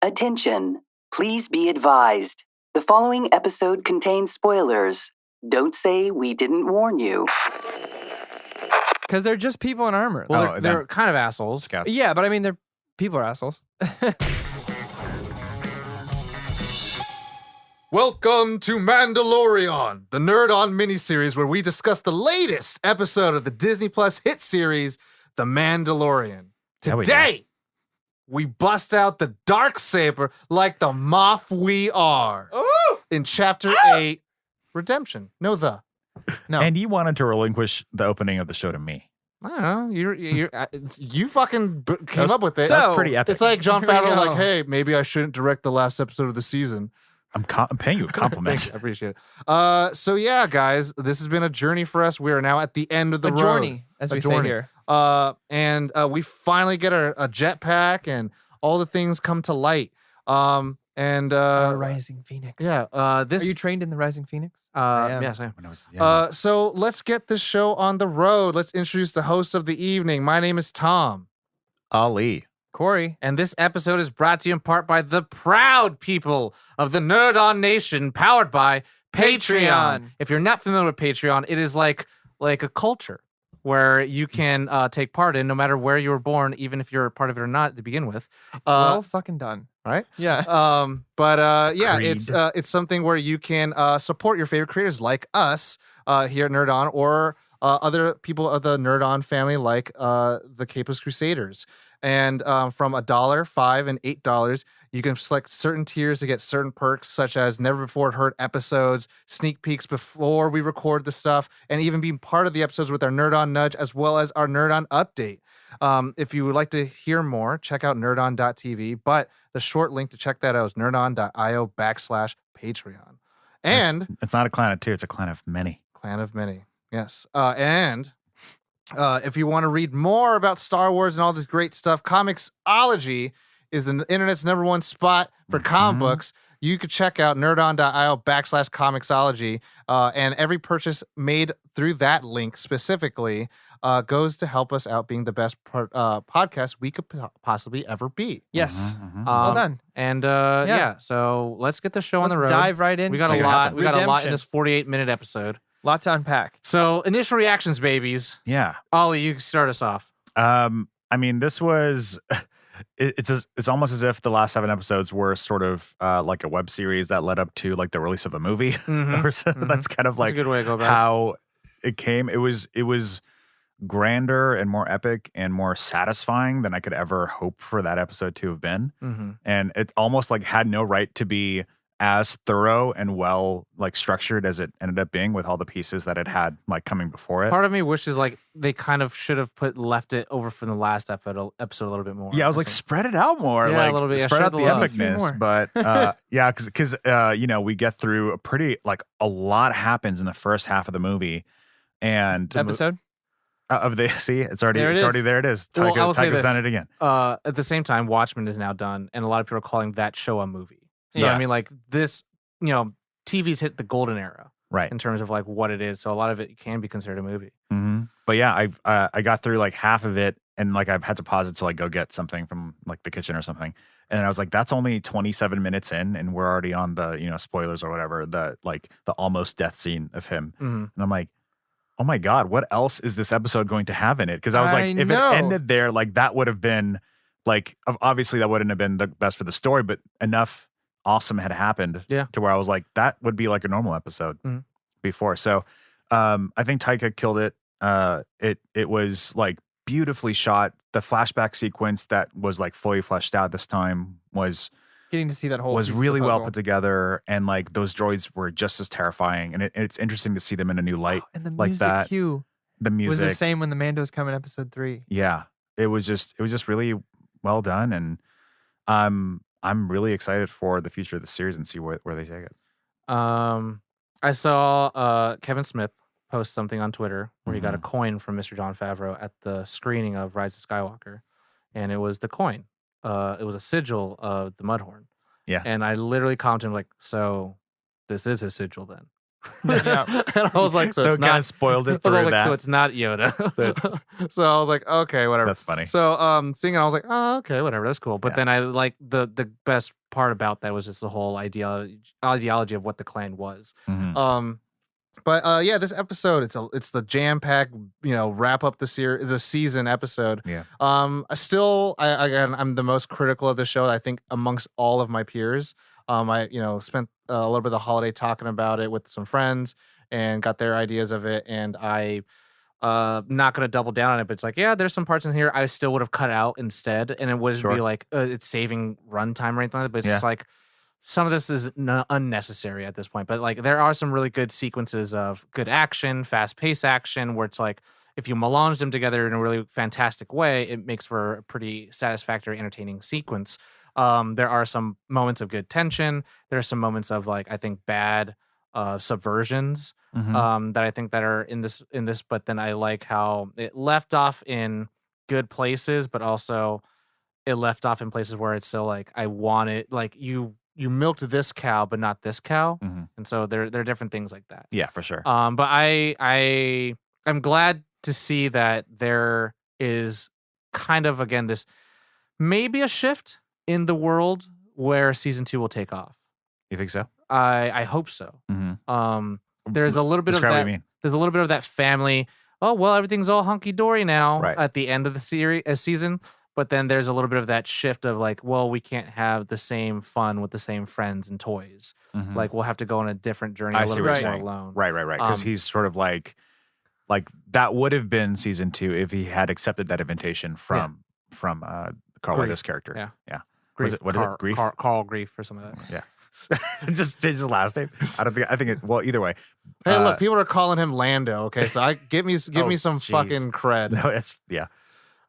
Attention. Please be advised. The following episode contains spoilers. Don't say we didn't warn you. Because they're just people in armor. Well, they're kind of assholes. Scouts. Yeah, but I mean, people are assholes. Welcome to Mandalori-ON, the Nerd-On miniseries where we discuss the latest episode of the Disney Plus hit series, The Mandalorian. Today, we bust out the Darksaber like the Moff we are. Ooh! In Chapter 8, Redemption. No. And you wanted to relinquish the opening of the show to me. I don't know. You fucking came up with it. That's pretty epic. It's like John Here we Favreau, go. like, hey, maybe I shouldn't direct the last episode of the season. I'm paying you a compliment. Thank you. I appreciate it. So yeah, guys, this has been a journey for us. We are now at the end of the road. journey, as we say here. And we finally get a jetpack, and all the things come to light. Rising Phoenix. Yeah. Are you trained in the Rising Phoenix? I am. Yes, I am. When I was young. So let's get this show on the road. Let's introduce the host of the evening. My name is Tom. Ali. Corey. And this episode is brought to you in part by the proud people of the Nerd-On Nation, powered by Patreon. If you're not familiar with Patreon, it is like a culture where you can take part in no matter where you were born, even if you're a part of it or not to begin with. Well fucking done. Right? Yeah. Yeah, Creed. it's something where you can support your favorite creators like us here at Nerd-On, or other people of the Nerd-On family like the Capus Crusaders. And from $1, $5, and $8, you can select certain tiers to get certain perks, such as never before heard episodes, sneak peeks before we record the stuff, and even being part of the episodes with our Nerd-On Nudge, as well as our Nerd-On Update. If you would like to hear more, check out nerdon.tv, but the short link to check that out is nerdon.io/Patreon. And it's not a clan of two, it's a clan of many. Clan of many. Yes. And if you want to read more about Star Wars and all this great stuff, Comixology is the internet's #1 spot for comic books. You could check out nerdon.io/Comixology. And every purchase made through that link specifically goes to help us out being the best podcast we could possibly ever be. Yes. Well done. And Yeah. So let's get the show on Let's the road. dive right in. We got a lot. We got a lot in this 48-minute episode. Lot to unpack. So initial reactions, babies. Yeah. Ollie, you can start us off. I mean, this was it's almost as if the last 7 episodes were sort of like a web series that led up to like the release of a movie. Or so. That's kind of like That's a good way to go about it. how it came. It was grander and more epic and more satisfying than I could ever hope for that episode to have been. And it almost like had no right to be as thorough and well like structured as it ended up being, with all the pieces that it had like coming before it. Part of me wishes like they kind of should have left it over from the last episode a little bit more. Yeah, I was like, spread it out more. Yeah, like a little bit. Yeah, spread share out the the love. epicness. But yeah, because you know, we get through a lot happens in the first half of the movie, and Episode? of the it's already There it already is. there. It is. Well, I will say Tyga's this. done it again. At the same time, Watchmen is now done, and a lot of people are calling that show a movie. So Yeah. I mean, like this, you know, TV's hit the golden era Right. in terms of like what it is. So a lot of it can be considered a movie. But yeah, I got through like half of it, and like I've had to pause it to like go get something from like the kitchen or something, and I was like, that's only 27 minutes in, and we're already on the spoilers or whatever, the almost death scene of him, and I'm like, oh my god, what else is this episode going to have in it? Because I was like, if it ended there, like that would have been like, obviously that wouldn't have been the best for the story, but enough awesome had happened to where I was like, that would be like a normal episode before. So I think Taika killed it. It was like beautifully shot. The flashback sequence that was like fully fleshed out this time was Getting to see that whole was piece of really the well puzzle. put together, and like those droids were just as terrifying, and it's interesting to see them in a new light. And the like music that. cue The music was the same when the Mandos come in episode 3. Yeah, it was just really well done, and I'm really excited for the future of the series and see where they take it. I saw Kevin Smith post something on Twitter where he got a coin from Mr. Jon Favreau at the screening of Rise of Skywalker, and it was the coin. It was a sigil of the Mudhorn. Yeah. And I literally commented like, so this is a sigil then. Yeah. And I was like, so So it's it kind not. of spoiled it I was through like, that. so it's not Yoda. So I was like, okay, whatever. That's funny. So seeing it, I was like, oh, okay, whatever, that's cool. But Yeah. then I like the best part about that was just the whole ideology of what the clan was. Mhm. But yeah, this episode it's the jam pack, wrap up the season episode. Yeah. Again, I'm the most critical of the show, I think, amongst all of my peers. I spent a little bit of the holiday talking about it with some friends and got their ideas of it, and I not gonna double down on it, but it's like, yeah, there's some parts in here I still would have cut out instead, and it wouldn't be Sure. like it's saving runtime or anything like that, but it's Yeah. just like some of this is unnecessary at this point. But like there are some really good sequences of good action, fast-paced action, where it's like if you melange them together in a really fantastic way, it makes for a pretty satisfactory, entertaining sequence. There are some moments of good tension. There are some moments of like I think bad subversions Mhm. that I think that are in this. But then I like how it left off in good places, but also it left off in places where it's still like I want it. Like you milked this cow, but not this cow, Mhm. and so there are different things like that. Yeah, for sure. But I'm glad to see that there is kind of again this maybe a shift in the world where season 2 will take off. You think so? I hope so. Mhm. There's a little bit of Describe what that. you mean. There's a little bit of that family. Oh well, everything's all hunky dory now Right. at the end of the season. But then there's a little bit of that shift of like, well, we can't have the same fun with the same friends and toys. Mhm. Like we'll have to go on a different journey, I a see little what bit you're more saying. alone. Right. Because he's sort of like that would have been season 2 if he had accepted that invitation from Carl Grief. Weathers' character. Yeah. Yeah. Grief, What is it? Grief? Carl Grief or something like that. Yeah. Just change his last name. I think it. Well, either way. Hey, look, people are calling him Lando. Okay, so give me Oh, some jeez. fucking cred. No, it's yeah.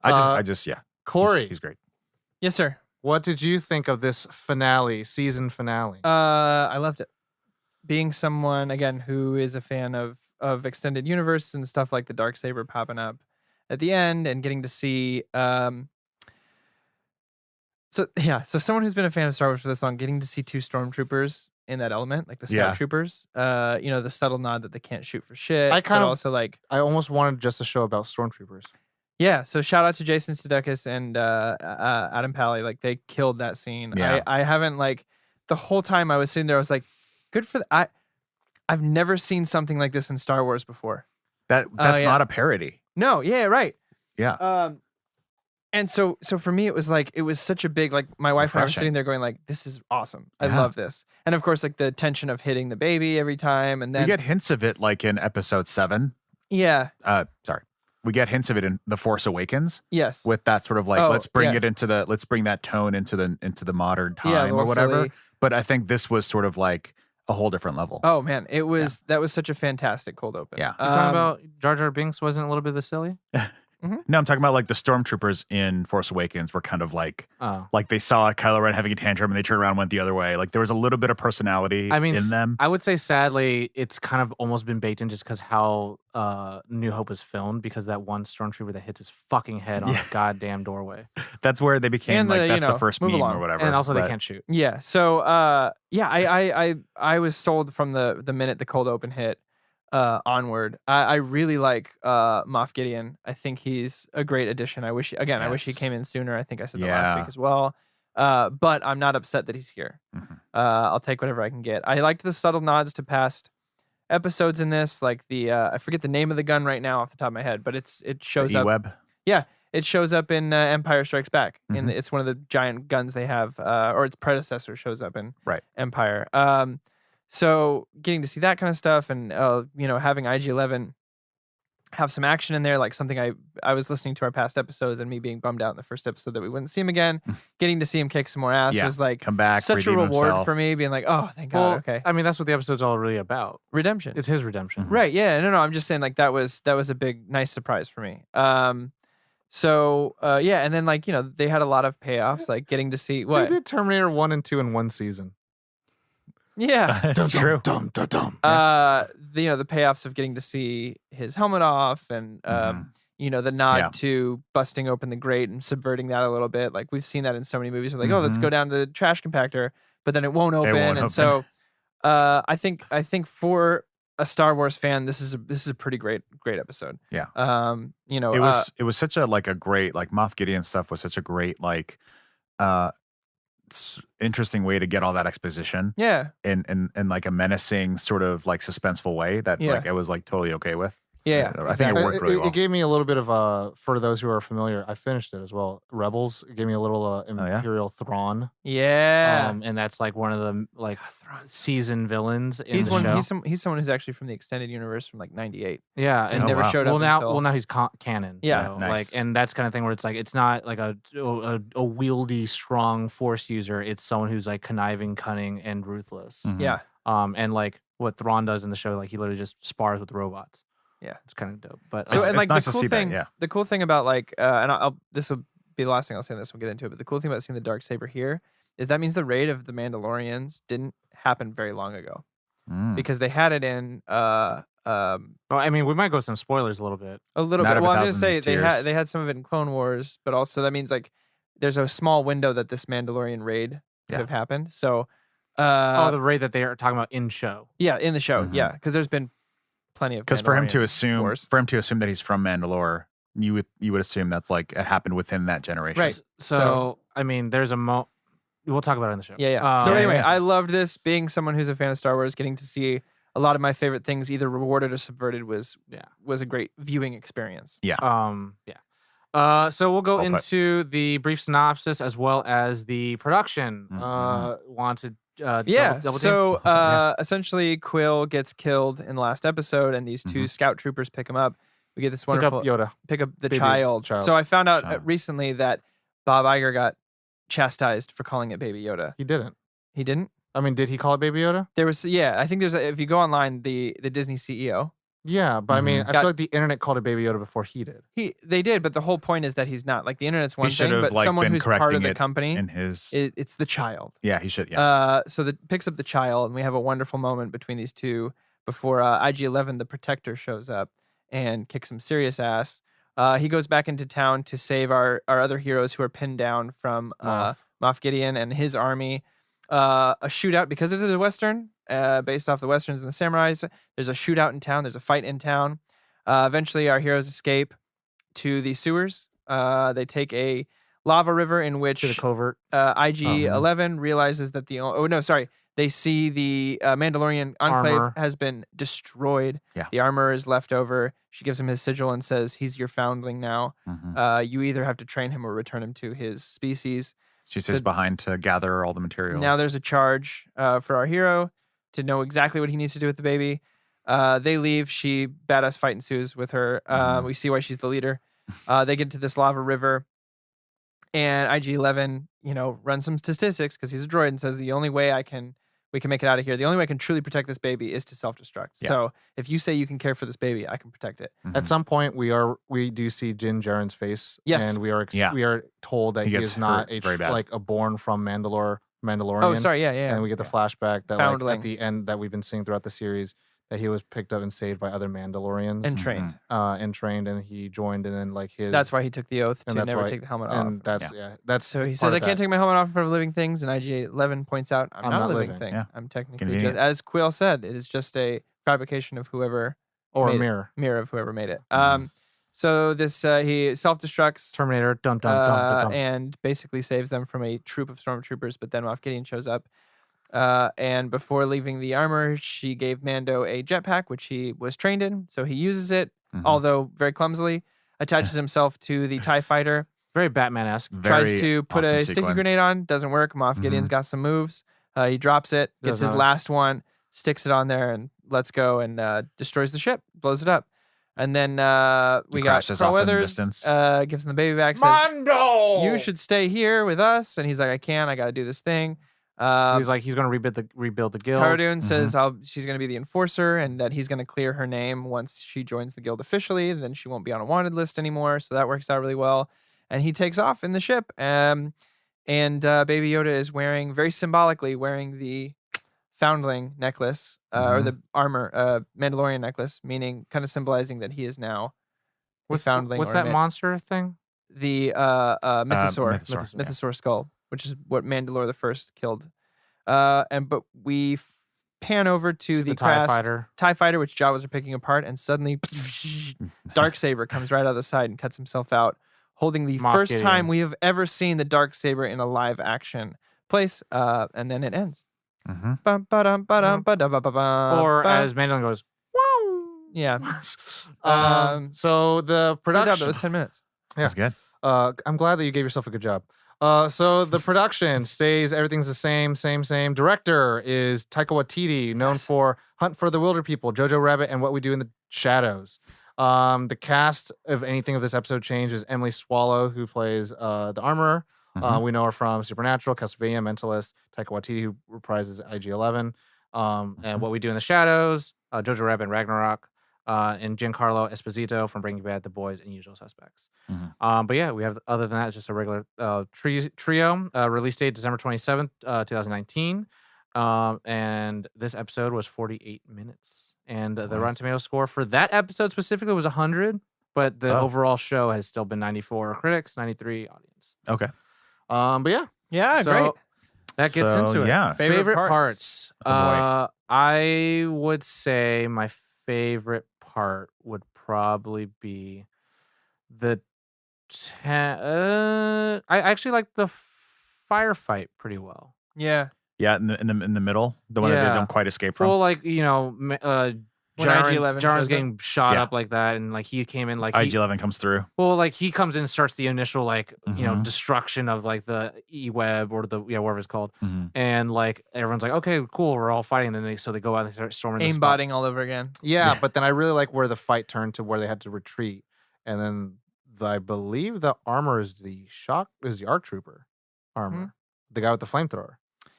Yeah. Corey, He's great. Yes, sir. what did you think of this season finale? I loved it. Being someone again who is a fan of extended universe and stuff like the Darksaber popping up at the end and getting to see so someone who's been a fan of Star Wars for this long, getting to see 2 stormtroopers in that element, like the Yeah. scout troopers, the subtle nod that they can't shoot for shit. I kind but of- also like I almost wanted just a show about stormtroopers. yeah, so shout out to Jason Sudeikis and Adam Pally. Like they killed that scene. Yeah. I haven't like the whole time I was sitting there, I was like, good for I've never seen something like this in Star Wars before. That's yeah. not a parody. No, yeah, right. Yeah. And so for me, it was such a big, like my wife and I were Refreshing. sitting there going like, this is awesome. I Yeah. love this. And of course, like the tension of hitting the baby every time. And We then, get hints of it like in episode 7. yeah, Sorry. We get hints of it in The Force Awakens yes. with that sort of like Oh, let's bring yeah. that tone into the modern Yeah, a time or little whatever. silly. But I think this was sort of like a whole different level. Oh man, that was such a fantastic cold open. Yeah. You talking about Jar Jar Binks wasn't a little bit of the silly? No, I'm talking about like the stormtroopers in Force Awakens were kind of like Oh. they saw Kylo Ren having a tantrum and they turned around and went the other way. Like there was a little bit of personality I mean, in them. I would say sadly, it's kind of almost been baked in just because how New Hope was filmed, because that one stormtrooper that hits his fucking head on Yeah. a goddamn doorway, That's where they became And like that's the the first move meme along. or whatever. and also they but- can't shoot. Yeah. So I was sold from the minute the cold open hit onward. I really like Moff Gideon. I think he's a great addition. I wish he Yes. came in sooner. I think I said that last Yeah. week as well. But I'm not upset that he's here. Mhm. I'll take whatever I can get. I liked the subtle nods to past episodes in this, like the I forget the name of the gun right now off the top of my head, but it shows The up. E-Web. It shows up in Empire Strikes Back. Mhm. It's one of the giant guns they have, or its predecessor shows up in Right. Empire. So getting to see that kind of stuff, and having IG-11 have some action in there, like something I was listening to our past episodes and me being bummed out in the first episode that we wouldn't see him again. Getting to see him kick some more ass Yeah. was like Come back. such a redeem reward himself. for me, being like, oh, thank God, Well, okay, I mean, that's what the episode's all really about. redemption. It's his redemption. Mhm. Right. Yeah. No, I'm just saying like that was a big, nice surprise for me. Yeah. And then they had a lot of payoffs, like getting to see They what? did Terminator 1 and 2 in one season. Yeah. That's true. The payoffs of getting to see his helmet off and, the nod Yeah. to busting open the grate and subverting that a little bit. Like we've seen that in so many movies. Like, oh, let's go down to the trash compactor, but then it won't open. won't and so, I think for a Star Wars fan, this is a pretty great episode. Yeah. You know, It was such a great Moff Gideon stuff was such a great interesting way to get all that exposition. Yeah. In like a menacing sort of suspenseful way that I was totally okay with. Yeah, I think it worked really well. It gave me a little bit of for those who are familiar, I finished it as well. Rebels. It gave me a little Imperial Thrawn. Yeah. And that's like one of the seasoned villains in the show. He's someone who's actually from the extended universe from '98. Yeah, and never showed up. Now he's canon. Yeah, so, nice. and that's kind of thing where it's it's not like a wieldy, strong Force user. It's someone who's conniving, cunning, and ruthless. Mm-hmm. Yeah. And what Thrawn does in the show, he literally just spars with robots. Yeah, it's kind of dope. But so, and nice the to cool see thing, that, yeah. The cool thing about and this will be the last thing I'll say on this. We'll get into it. But the cool thing about seeing the Darksaber here is that means the raid of the Mandalorians didn't happen very long ago, because they had it in. Well, I mean, we might go some spoilers a little bit. A little bit. Well, I'm gonna say they had some of it in Clone Wars, but also that means there's a small window that this Mandalorian raid could have happened. So, the raid that they are talking about in show. Yeah, in the show. Mm-hmm. Yeah, because there's been plenty of for him to assume that he's from Mandalore, you would assume that's it happened within that generation. Right. So I mean, there's we'll talk about it in the show. Yeah. So anyway, I loved this. Being someone who's a fan of Star Wars, getting to see a lot of my favorite things either rewarded or subverted was a great viewing experience. Yeah. So we'll go into the brief synopsis as well as the production. Wanted. Essentially Quill gets killed in the last episode, and these two scout troopers pick him up. We get this wonderful pick up the child. So I found out recently that Bob Iger got chastised for calling it Baby Yoda. He didn't. He didn't? I mean, did he call it Baby Yoda? There was I think there's if you go online, the Disney CEO. Yeah, but I mean, I feel like the internet called it Baby Yoda before he did. They did, but the whole point is that he's not. The internet's one thing, but someone who's part of the company, it's the child. Yeah, he should. Yeah. So that picks up the child, and we have a wonderful moment between these two before IG-11, the Protector, shows up and kicks some serious ass. He goes back into town to save our other heroes who are pinned down from Moff Gideon and his army. A shootout, because it is a Western, based off the Westerns and the Samurais. There's a shootout in town. There's a fight in town. Eventually, our heroes escape to the sewers. They take a lava river in which to the covert. IG-11 realizes that they see the Mandalorian enclave has been destroyed. Yeah. The armor is left over. She gives him his sigil and says, he's your foundling now. You either have to train him or return him to his species. She stays behind to gather all the materials. Now there's a charge for our hero to know exactly what he needs to do with the baby. They leave. She badass fight ensues with her. We see why she's the leader. They get to this lava river, and IG-11, runs some statistics because he's a droid and says the only way we can make it out of here. The only way I can truly protect this baby is to self-destruct. Yeah. So if you say you can care for this baby, I can protect it. At some point, we do see Din Djarin's face. Yes. And we are told that he is not a born from Mandalorian. Oh, sorry, yeah. And we get the flashback that at the end that we've been seeing throughout the series, that he was picked up and saved by other Mandalorians and trained. And he joined, and then his. That's why he took the oath to never take the helmet off. And that's so he says I can't take my helmet off in front of living things, and IG-11 points out I'm not a living thing. Yeah. I'm technically just, as Quill said, it is just a fabrication of whoever or a mirror of whoever made it. So this he self-destructs Terminator dun, and basically saves them from a troop of stormtroopers, but then Moff Gideon shows up. And before leaving the armor, she gave Mando a jetpack, which he was trained in. So he uses it, although very clumsily, attaches himself to the TIE fighter. Very Batman-esque. Tries to put a sticky grenade on. Doesn't work. Moff Gideon's got some moves. He drops it, gets his last one, sticks it on there, and lets go and destroys the ship, blows it up. And then we got Carl Weathers, gives him the baby back, says, Mando! You should stay here with us. And he's like, I can't. I got to do this thing. He's like, he's going to rebuild the guild. Cara Dune says she's going to be the enforcer and that he's going to clear her name once she joins the guild officially. Then she won't be on a wanted list anymore. So that works out really well. And he takes off in the ship. And Baby Yoda is very symbolically wearing the foundling necklace or the armor, Mandalorian necklace, meaning kind of symbolizing that he is now a foundling. What's that monster thing? The Mythosaur skull, which is what Mandalore the First killed. But we pan over to The the TIE crash fighter. TIE fighter, which Jawas are picking apart, and suddenly Darksaber comes right out of the side and cuts himself out, holding the Moff first Gideon. time we have ever seen the Darksaber in a live action place, and then it ends. Mhm. Bum, ba-dum, ba-dum, ba-da-ba-ba-bum, Or bum. as Mandalorian goes, Yeah. so the Good job, that production. was 10 minutes. Yeah. That's good. I'm glad that you gave yourself a good job. So the production stays, everything's the same. Director is Taika Waititi, known Yes. for Hunt for the Wilder People, Jojo Rabbit, and What We Do in the Shadows. The cast of anything of this episode change is Emily Swallow, who plays the armorer. Mhm. We know her from Supernatural, Castlevania, Mentalist, Taika Waititi, who reprises IG-11, and What We Do in the Shadows, Jojo Rabbit and Ragnarok, and Giancarlo Esposito from Breaking Bad, The Boys, and Usual Suspects. Mhm. But yeah, we have, other than that, it's just a regular trio. Release date December 27th, 2019. And this episode was 48 minutes. And the Rotten Nice. Tomatoes score for that episode specifically was 100, but the Oh. overall show has still been 94 critics, 93 audience. Okay. But yeah, Yeah, so great. that gets So, into it. yeah. Favorite parts. Oh, boy. I would say my favorite part would probably be the. I actually like the firefight pretty well. Yeah. Yeah, in the middle, the one that they Yeah. don't quite escape from. Well, like, When IG-11 Jaren's shows up. getting shot Yeah. up like that, and like he came in like IG-11 comes through. well, like he comes in and starts the initial Mhm. destruction of like the E-web or the whatever it's called, Mhm. and like everyone's like, okay, cool, we're all fighting. And then they go out and they start storming the spot. Aimbotting all over again. Yeah, Yeah. but then I really like where the fight turned to where they had to retreat, and then I believe the armor is the ARC Trooper armor, the guy with the flamethrower.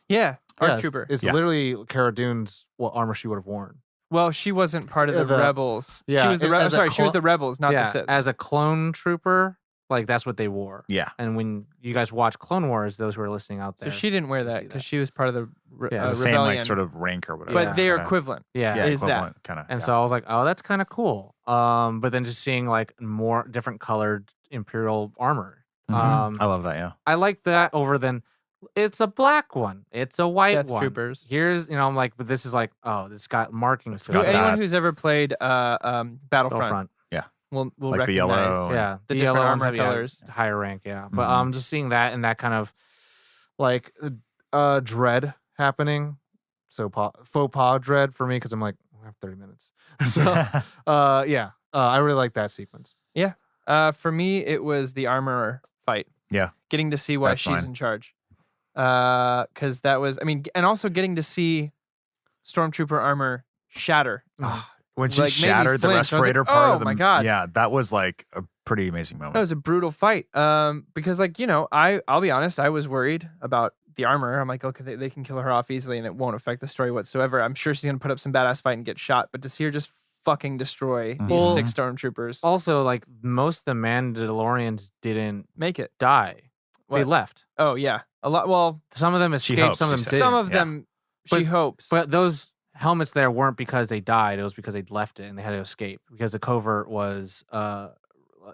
Yeah. Yeah, ARC Trooper. It's Yeah. literally Cara Dune's what armor she would have worn. Well, she wasn't part of the The- Rebels. yeah, She was the it- as a sorry, she was the Rebels, not the Sith. as a clone trooper, like that's what they wore. Yeah. And when you guys watch Clone Wars, those who are listening out So there, she didn't wear you that see because that. she was part of the Yeah, The same rebellion. like sort of rank or whatever. But Yeah. they are Kinda- equivalent. yeah. Yeah, is that. equivalent kind of. And so I was like, oh, that's kind of cool. But then just seeing like more different colored Imperial armor. I love that. Yeah. I like that over than it's a black one. It's a white Death one. Troopers. Here's, I'm like, but this is like, oh, it's got markings. It's to got it. Anyone that. who's ever played Battlefront Battlefront. will Like the recognize. yellow. Yeah, The yellow different ones armor have, colors. higher rank. Yeah, but Mhm. just seeing that and that kind of like dread happening. So faux pas dread for me because I'm like, I have 30 minutes. So yeah, I really like that sequence. For me, it was the armorer fight. Yeah. Getting to see why That's she's fine. in charge. Because that was, and also getting to see Stormtrooper armor shatter. When she Like, made me shattered the flinch. I was like, respirator part "Oh of the my God." Yeah, that was like a pretty amazing moment. That was a brutal fight. Because I'll be honest, I was worried about the armor. I'm like, okay, they can kill her off easily and it won't affect the story whatsoever. I'm sure she's gonna put up some badass fight and get shot, but to see her just fucking destroy these Well, 6 stormtroopers, Also, like most of the Mandalorians didn't make it. die; they What? left. Oh yeah, a lot. Well, Some of them She escaped. hopes, Some of she them said. didn't. some of yeah. them she But- hopes. But those helmets there weren't because they died. It was because they left it and they had to escape because the covert was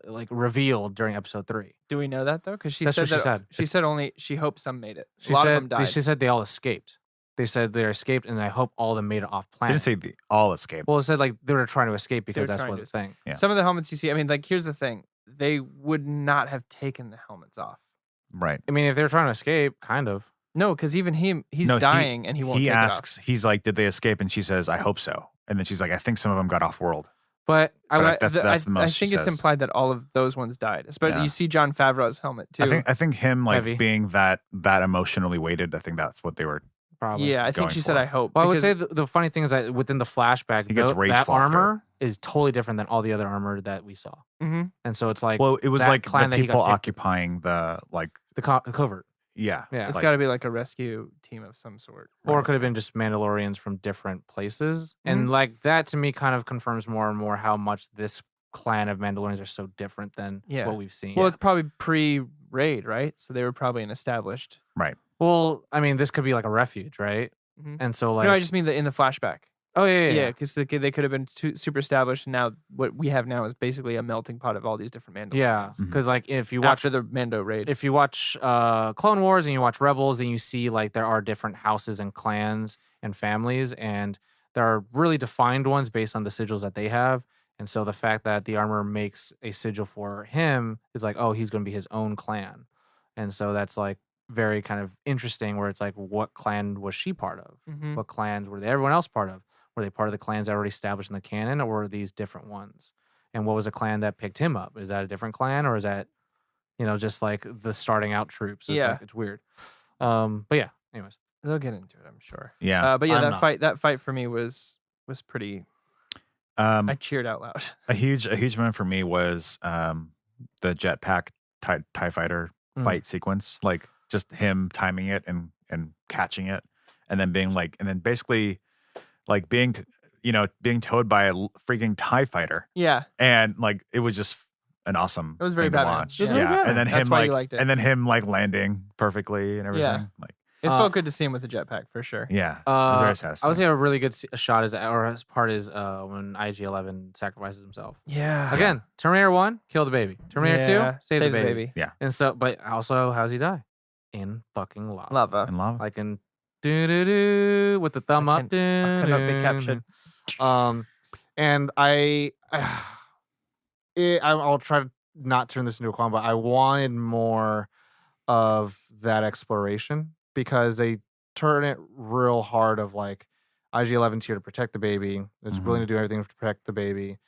like revealed during episode 3. do we know that though? Because she That's said what she that said. she said only she hoped some made it. She a lot said of them died. she said they all escaped. They said they escaped, and I hope all of them made it off planet. Didn't say the all escape. Well, it said like they were trying to escape because They were that's trying what to the thing. Yeah. Some of the helmets you see, like here's the thing: they would not have taken the helmets off. Right. I mean, if they were trying to escape, kind of. No, because even he's No, he- dying and he won't. He take it off. asks, he's like, did they escape? And she says, I hope so. And then she's like, I think some of them got off world. But So But that's the most I she think it's says. implied that all of those ones died. Especially Yeah. you see John Favreau's helmet too. I think him like Heavy. being that emotionally weighted. I think that's what they were. probably. yeah, I think going she said for. I hope. Well, I would because- say the funny thing is that within the flashback, He gets rage that fucked or- armor is totally different than all the other armor that we saw. Mhm. And so it's like Well, it was that like clan the that he got people picked- occupying the like. the covert. Yeah. Yeah. It's like- got to be like a rescue team of some sort. Or it could have been just Mandalorians from different places. And like that to me kind of confirms more and more how much this clan of Mandalorians are so different than Yeah. what we've seen. Well, it's probably pre-raid, right? So they were probably an established. Well, I mean, this could be like a refuge, right? Mhm. And so like No, I just mean in the flashback. Oh yeah. Yeah, because they could have been super established, and now what we have now is basically a melting pot of all these different Mandalorians. Yeah, because like if you watch After the Mando raid. if you watch Clone Wars and you watch Rebels, and you see like there are different houses and clans and families, and there are really defined ones based on the sigils that they have. And so the fact that the armor makes a sigil for him is like, oh, he's going to be his own clan. And so that's like very kind of interesting, where it's like, what clan was she part of? Mhm. What clans were everyone else part of? Were they part of the clans already established in the canon, or were these different ones? And what was the clan that picked him up? Is that a different clan, or is that, just like the starting out troops? So Yeah. it's weird. But yeah, anyways. They'll get into it, I'm sure. Yeah. But yeah, I'm that fight for me was pretty. I cheered out loud. A huge moment for me was the jetpack TIE fighter fight sequence. Like just him timing it and catching it, and then basically like being towed by a freaking TIE fighter. Yeah. And like it was just an awesome It was very thing to Batman. watch. It was very Yeah. Batman. And then That's him why you liked it. and then him like landing perfectly and everything. Yeah. Like It felt good to see him with the jetpack for sure. yeah. It was very I satisfying. would say a really good shot is, or his part is when IG-11 sacrifices himself. Yeah. Again, Terminator 1, kill the baby. Terminator 2, save the baby. And so, but also, how's he die? In fucking lava. Lava. And lava. Like in do with the thumb up. I could not be captured. And I'll try to not turn this into a qualm, but I wanted more of that exploration, because they turn it real hard of like IG-11's here to protect the baby. It's willing to do everything to protect the baby,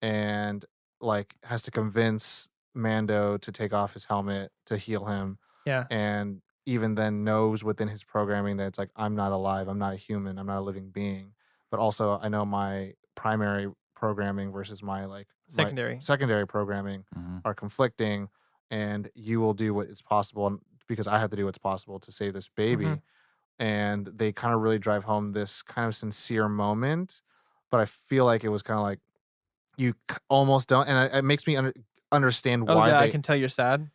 and like has to convince Mando to take off his helmet to heal him. Yeah. And even then knows within his programming that it's like, I'm not alive, I'm not a human, I'm not a living being. But also I know my primary programming versus my like secondary programming are conflicting, and you will do what is possible because I have to do what's possible to save this baby. And they kind of really drive home this kind of sincere moment, but I feel like it was kind of like you almost don't, and it makes me understand why I can tell you're sad.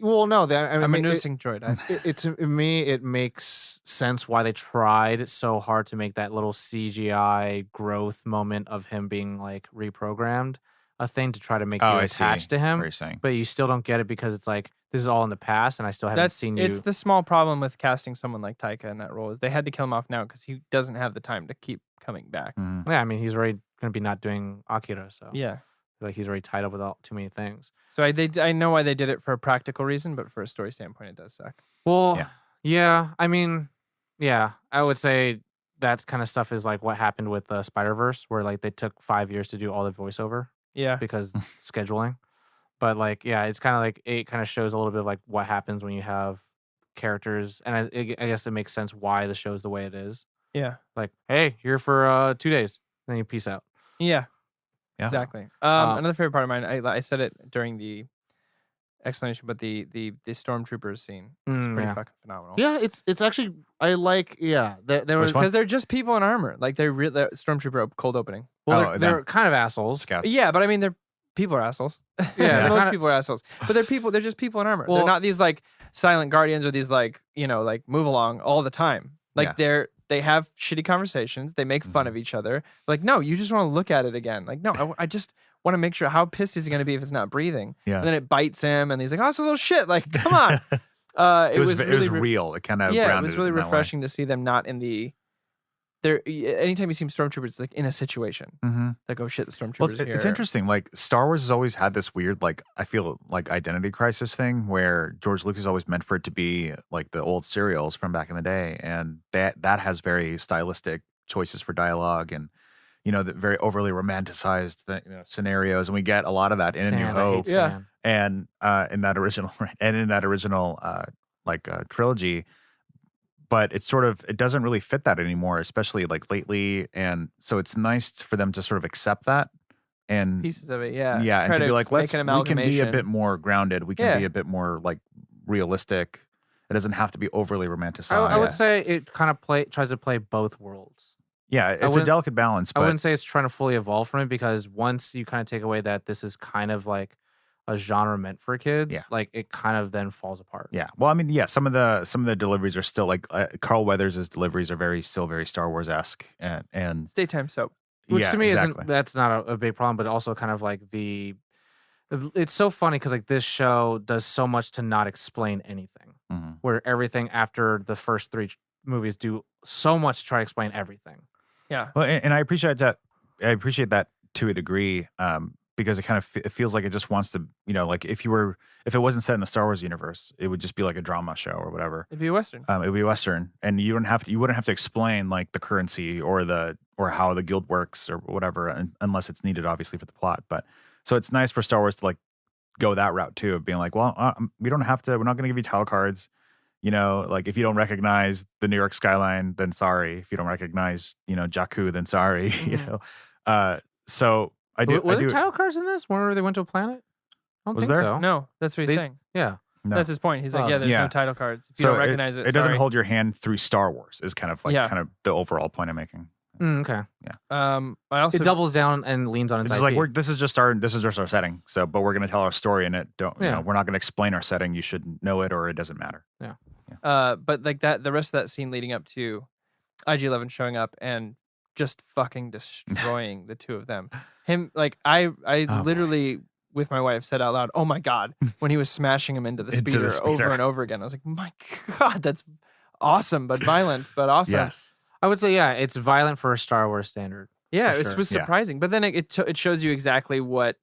Well, no, I'm a nursing droid. To me, it makes sense why they tried so hard to make that little CGI growth moment of him being like reprogrammed a thing to try to make you attached to him. What you're saying. But you still don't get it because it's like, this is all in the past, and I still haven't seen you. It's the small problem with casting someone like Taika in that role, is they had to kill him off now because he doesn't have the time to keep coming back. Yeah, I mean, he's already going to be not doing Akira, so Yeah. like he's already tied up with too many things. So I know why they did it for a practical reason, but for a story standpoint, it does suck. Well, yeah, I mean, yeah, I would say that kind of stuff is like what happened with the Spider-Verse, where like they took 5 years to do all the voiceover. Yeah. Because scheduling. But like, yeah, it's kind of like, it kind of shows a little bit of like what happens when you have characters, and I guess it makes sense why the show's the way it is. Yeah. Like, hey, here for 2 days, then you peace out. Yeah. Yeah. Exactly. Another favorite part of mine, I said it during the explanation, but the stormtroopers scene is pretty fucking phenomenal. Yeah, it's actually, I like, there was, because they're just people in armor. Like they're stormtrooper cold opening. Well, they're kind of assholes. Scouts. Yeah, but I mean, people are assholes. Yeah, most people are assholes. But they're just people in armor. They're not these like silent guardians or these like, like move along all the time. Like they have shitty conversations. They make fun of each other. Like, no, you just want to look at it again. Like, no, I just want to make sure, how pissed is he going to be if it's not breathing? Yeah. And then it bites him, and he's like, oh, it's a little shit. Like, come on. It was real. It kind of it was really refreshing to see them not in the. Anytime you see stormtroopers, it's like in a situation. Like, oh shit, the stormtroopers are here. It's interesting. Like Star Wars has always had this weird, like, I feel like identity crisis thing where George Lucas always meant for it to be like the old serials from back in the day, and that has very stylistic choices for dialogue and the very overly romanticized scenarios, and we get a lot of that in A New Hope, and in that original trilogy. But it's it doesn't really fit that anymore, especially like lately. And so it's nice for them to sort of accept that and pieces of it. Yeah. Yeah. And to be like, we can be a bit more grounded. We can be a bit more like realistic. It doesn't have to be overly romanticized. I would say it kind of tries to play both worlds. Yeah. It's a delicate balance. But I wouldn't say it's trying to fully evolve from it, because once you kind of take away that this is kind of like a genre meant for kids, Yeah. like it kind of then falls apart. Yeah. Well, I mean, yeah, some of the deliveries are still like Carl Weathers' deliveries are still very Star Wars-esque and It's daytime soap. Which yeah, to me exactly. that's not a big problem, but also kind of like it's so funny because like this show does so much to not explain anything, Mhm. where everything after the first three movies do so much to try to explain everything. Yeah. Well, and I appreciate that. I appreciate that to a degree, because it kind of it feels like it just wants to, like if it wasn't set in the Star Wars universe, it would just be like a drama show or whatever. It'd be a Western. It would be a Western, and you wouldn't have to explain like the currency or how the guild works or whatever, unless it's needed, obviously, for the plot. But so it's nice for Star Wars to like go that route too, of being like, well, we don't have to. We're not going to give you title cards. Like if you don't recognize the New York skyline, then sorry. If you don't recognize, Jakku, then sorry. So I do. Were there title cards in this? Where they went to a planet? I don't Was think there? so. No, that's what he's saying. Yeah. No. That's his point. He's like, yeah, there's Yeah. no title cards. If you So don't recognize it, it doesn't sorry. hold your hand through Star Wars. Is kind of like Yeah. kind of the overall point I'm making. Okay. I also It doubles down and leans on its It's just IP. like this is just our setting. So, but we're going to tell our story in it. We're not going to explain our setting. You should know it, or it doesn't matter. but like that, the rest of that scene leading up to IG-11 showing up and just fucking destroying the two of them. Him, like I literally with my wife said out loud, "Oh my god!" when he was smashing him into the Into speeder, the speeder. over and over again. I was like, "My god, that's awesome, but violent, but awesome." Yes. I would say, yeah, it's violent for a Star Wars standard. Yeah, For it sure. was Yeah. surprising, but then it shows you exactly what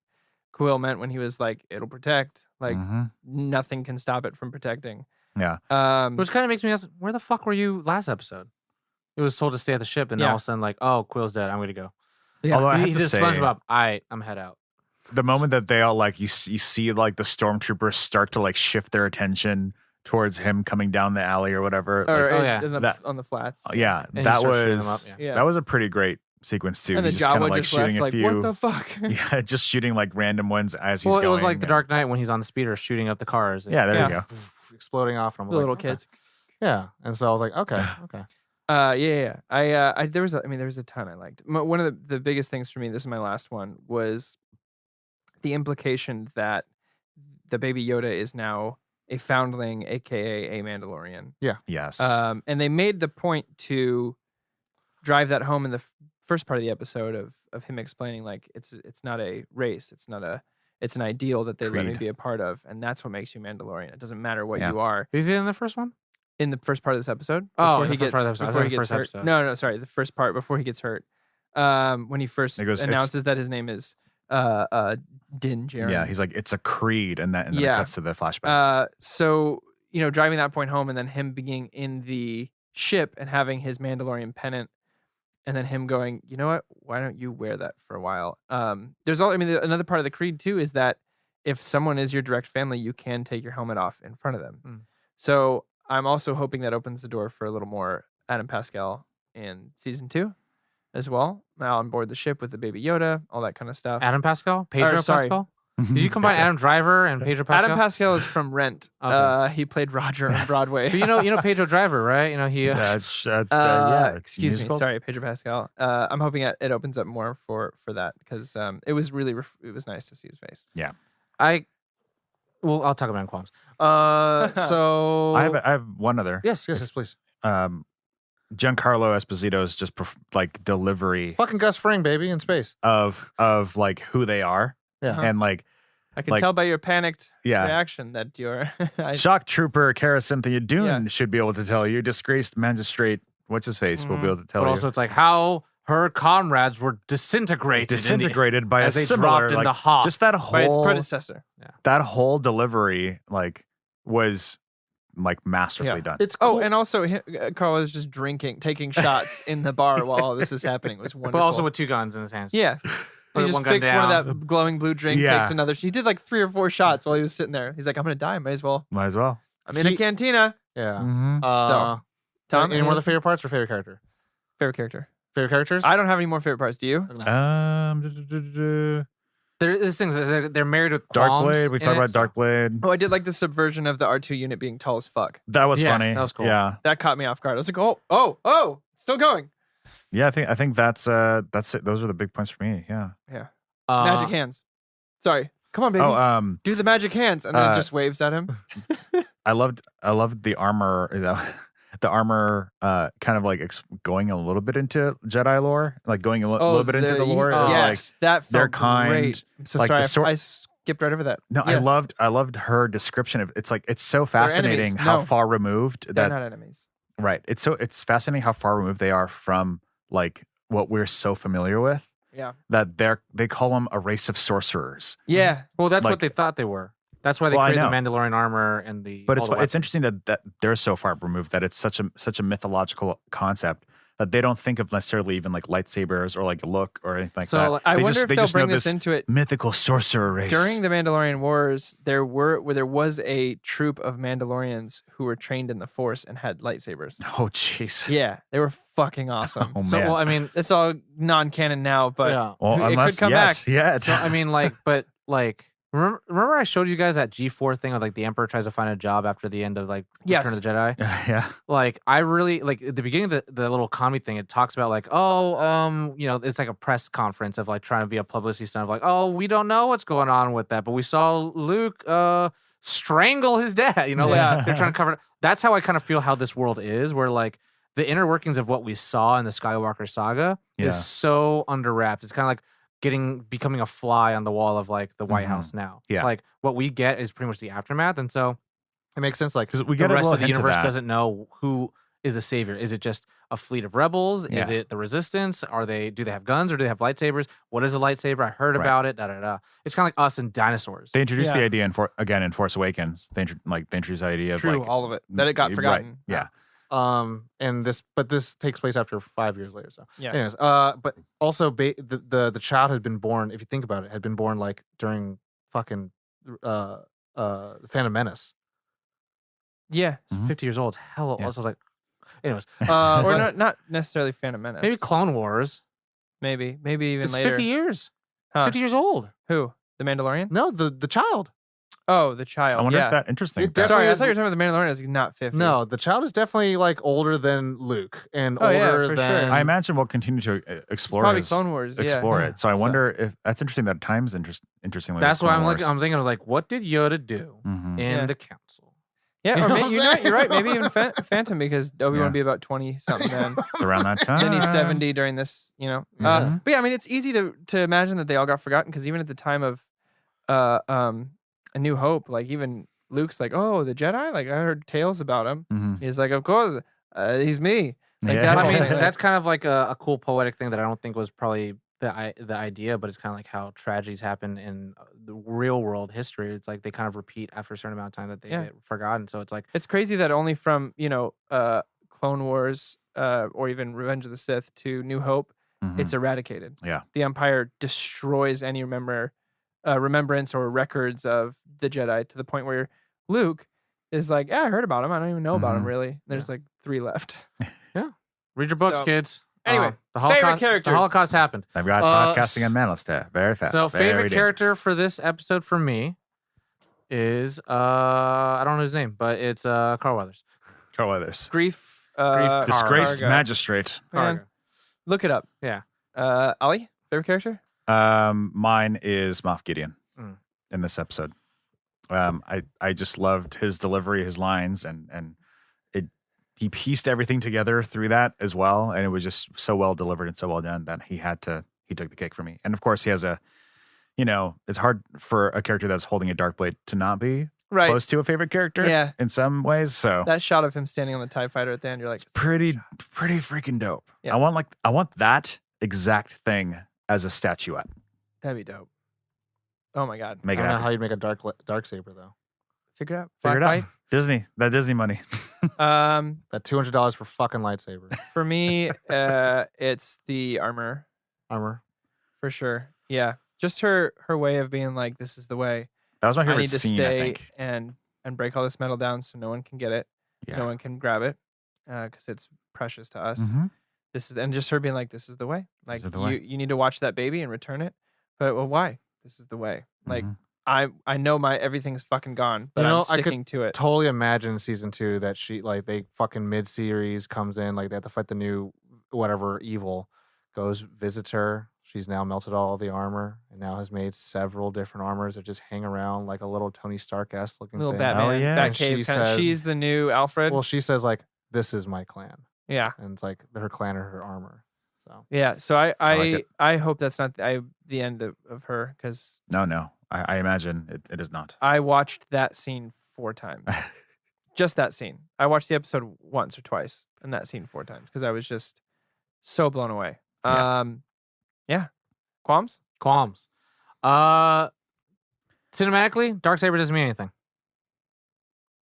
Quill meant when he was like, "It'll protect." Like Mhm. nothing can stop it from protecting. Yeah. Which kind of makes me ask, where the fuck were you last episode? It was told to stay at the ship, and then Yeah. all of a sudden, like, oh, Quill's dead. I'm going to go. Although I He have to just say, SpongeBob. I'm head out. the moment that they all like you see like the stormtroopers start to like shift their attention towards him coming down the alley or whatever. or oh, yeah. on the flats. Yeah, And he that starts shooting them was up, Yeah. that was a pretty great sequence too. And then He's just kind Jawa of like just shooting left, a like, few. what the fuck? Yeah, just shooting like random ones as he's Well, going. it was like the and- Dark Knight when he's on the speeder shooting up the cars. and Yeah, there you go. Exploding off from The little kids. Yeah. And so I was like, okay. Yeah. There was a ton I liked. One of the biggest things for me, this is my last one, was the implication that the baby Yoda is now a foundling, aka a Mandalorian. Yes. And they made the point to drive that home in the first part of the episode of him explaining like it's not a race, it's an ideal that they let me Creed. be a part of, and that's what makes you Mandalorian. It doesn't matter what Yeah. you are. Is he in the first one? In the first part of this episode, Oh, before in he the gets first part of the episode. I before thought he the gets first hurt. episode. No, sorry, the first part before he gets hurt. When he first He goes, "It's-" announces that his name is Din Djarin. yeah, he's like, it's a creed, and then Yeah. it cuts to the flashback. So driving that point home, and then him being in the ship and having his Mandalorian pennant, and then him going, you know what? Why don't you wear that for a while? There's another part of the creed too is that if someone is your direct family, you can take your helmet off in front of them. Mm. So I'm also hoping that opens the door for a little more Adam Pascal in season 2 as well. Now on board the ship with the baby Yoda, all that kind of stuff. Adam Pascal? Pedro sorry. Pascal? Did you combine Okay. Adam Driver and Pedro Pascal? Adam Pascal is from Rent. Okay. He played Roger on Broadway. But you know Pedro Driver, right? He Yeah, excuse musicals. me, sorry, Pedro Pascal. I'm hoping it opens up more for that because it was really it was nice to see his face. I'll talk about it in qualms. So I have one other. yes, please. Giancarlo Esposito's just delivery Fucking Gus Fring, baby, in space. of like who they are. Yeah. Uh-huh. And like I can tell by your panicked yeah. reaction that you're. Shock Trooper Cara Cynthia Dune Yeah. should be able to tell you. Disgraced magistrate, what's his face, will be able to tell But you. also, it's like how her comrades were disintegrated. Disintegrated by as a they similar, dropped in like, the Hoth. just that by its whole predecessor. delivery was like masterfully Yeah. done. It's Oh, cool. and also Carl was just taking shots in the bar while all this is happening. It was wonderful. but also with 2 guns in his hands. yeah. Put He one just gun fixed one of down. that glowing blue drink, Yeah. takes another. He did like 3 or 4 shots while he was sitting there. He's like, I'm gonna die. Might as well. Might as well. I'm in a cantina. Yeah. Mm-hmm. Tom, any more of the favorite parts or favorite character? favorite character? Favorite characters? I don't have any more favorite parts. Do you? There's things they're married with Dark qualms Blade. We in talked it, about so- Dark Blade. Oh, I did like the subversion of the R2 unit being tall as fuck. That was Yeah, funny. that was cool. Yeah, That caught me off guard. I was like, oh, it's still going. yeah. I think that's it. Those are the big points for me. Yeah. Magic Uh, hands. Sorry, Come on, baby. Oh, do the magic hands, and then it just waves at him. I loved the armor. The armor, kind of like going a little bit into Jedi lore, like going a little bit into the lore. Yes, that felt they're kind. great. I'm so like sorry, I skipped right over that. No, Yes. I loved her description of it's so fascinating enemies. how No. far removed They're that not enemies. right. It's fascinating how far removed they are from like what we're so familiar with. Yeah. That they call them a race of sorcerers. Yeah. Well, that's Like- what they thought they were. That's why they Well, I created the know. Mandalorian armor and the. But all the it's weapons. interesting that they're so far removed that it's such a mythological concept that they don't think of necessarily even like lightsabers or like a look or anything like So, that. like, I They wonder just- if they they'll just know bring this into it. mythical sorcerer race. During the Mandalorian Wars, there was a troop of Mandalorians who were trained in the Force and had lightsabers. Oh jeez. Yeah, they were fucking awesome. Oh, So man. well, I mean, It's all non-canon now, but yeah. Well, it could unless come yet, back. yet. So I mean, like, but like, remember I showed you guys that G4 thing of like the Emperor tries to find a job after the end of like Yes. Return of the Jedi. yeah. Like, I really like at the beginning of the little comedy thing. It talks about like, oh, you know, it's like a press conference of like trying to be a publicity stunt of like, oh, we don't know what's going on with that, but we saw Luke strangle his dad. You know, Yeah. like they're trying to cover it. That's how I kind of feel how this world is, where like the inner workings of what we saw in the Skywalker saga Yeah. is so under wraps. It's kind of like becoming a fly on the wall of like the White Mhm. House now. Yeah. Like what we get is pretty much the aftermath, and so it makes sense. Like Because we the get a rest little of the hint of universe that. doesn't know who is a savior. Is it just a fleet of rebels? Is Yeah. it the Resistance? Do they have guns or do they have lightsabers? What is a lightsaber? I heard Right. about it. Da da da. It's kind of like us and dinosaurs. They introduced the Yeah. idea in Force Awakens. They introduced the idea of true, like all of it. That it got right, forgotten. Yeah. And this takes place after 5 years later. So, Yeah. anyways, but also the child had been born. If you think about it, had been born like during fucking Phantom Menace. Yeah. Mhm. 50 years old. Hell, Yeah. also like, anyways, Or but not necessarily Phantom Menace. maybe Clone Wars. Maybe even It's later. 50 years. Huh. 50 years old. Who? The Mandalorian? No, the child. Oh, the child. I wonder yeah. if that interesting. It that- definitely Sorry, I is- thought you were talking about the Mandalorian. Is not 50. No, the child is definitely like older than Luke and Oh, yeah, older for than. sure. I imagine we'll continue to It's explore probably his- Clone Wars. explore Yeah. it. So I So- wonder if that's interesting. That time's interestingly. That's why I'm like. I'm thinking of like, what did Yoda do Mhm. in Yeah. the council? Yeah, You or know maybe, what I'm you're right. You're right. saying? Maybe even Phantom because Obi-Wan Yeah. would be about 20 something then. Around that time. Then he's 70 during this. Mhm. But yeah, I mean, it's easy to imagine that they all got forgotten because even at the time of A New Hope, like even Luke's like, oh, the Jedi. Like I heard tales about him. Mhm. He's like, of course, he's me. Like Yeah. that I mean, whole thing. that's kind of like a cool poetic thing that I don't think was probably the idea, but it's kind of like how tragedies happen in the real world history. It's like they kind of repeat after a certain amount of time that they Yeah. get forgotten. So it's like, It's crazy that only from Clone Wars or even Revenge of the Sith to New Hope, Mhm. it's eradicated. Yeah. The Empire destroys any remembrance or records of the Jedi to the point where Luke is like, yeah, I heard about him. I don't even know about him Mhm. really. There's like 3 left. read your books, So, kids. anyway, the favorite Holocaust, characters. The Holocaust happened. I've got Uh, podcasting on Manus there. Very fast. So very favorite dangerous. character for this episode for me is I don't know his name, but it's Carl Weathers. Carl Weathers. Grief. Disgraced Karga. magistrate. Man, look it up. Yeah. Ali, favorite character? Mine is Moff Gideon Mm. in this episode. I just loved his delivery, his lines, and he pieced everything together through that as well, and it was just so well delivered and so well done that he took the cake for me. And of course, he has it's hard for a character that's holding a dark blade to not be Right. close to a favorite character. Yeah. in some ways. So That shot of him standing on the TIE fighter at the end, you're like, it's pretty freaking dope. Yeah. I want that exact thing as a statuette. that'd be dope. Oh my God. Make I it don't know happen. how you'd make a dark saber though. Figure it out. Figure it Black out. That Disney money. Pipe. That $200 for fucking lightsaber For me, it's the armor armor. for sure. Yeah. Just her way of being like, this is the way. That was my I favorite need to scene. I stay think. and break all this metal down so no one can get it. Yeah. No one can grab it because it's precious to us. Mhm. And just her being like, this is the way. Like is the way. you need to watch that baby and return it. But well, why? This is the way. Like Mhm. I know everything's fucking gone, but You know, I'm I could sticking to it. Totally imagine season 2 that she like they fucking mid-series comes in like they have to fight the new whatever evil, goes visits her. She's now melted all the armor and now has made several different armors that just hang around like a little Tony Stark-esque looking Little thing. Batman, yeah. And she Batcave kind of. says- She's the new Alfred. Well, she says like, "This is my clan," yeah. and it's like her clan or her armor. So Yeah. So I like it. I hope that's not the end of her, because No. I imagine it is not. I watched that scene 4 times. Just that scene. I watched the episode once or twice, and that scene 4 times, because I was just so blown away. Yeah. Yeah. Qualms? qualms. Cinematically, Darksaber doesn't mean anything.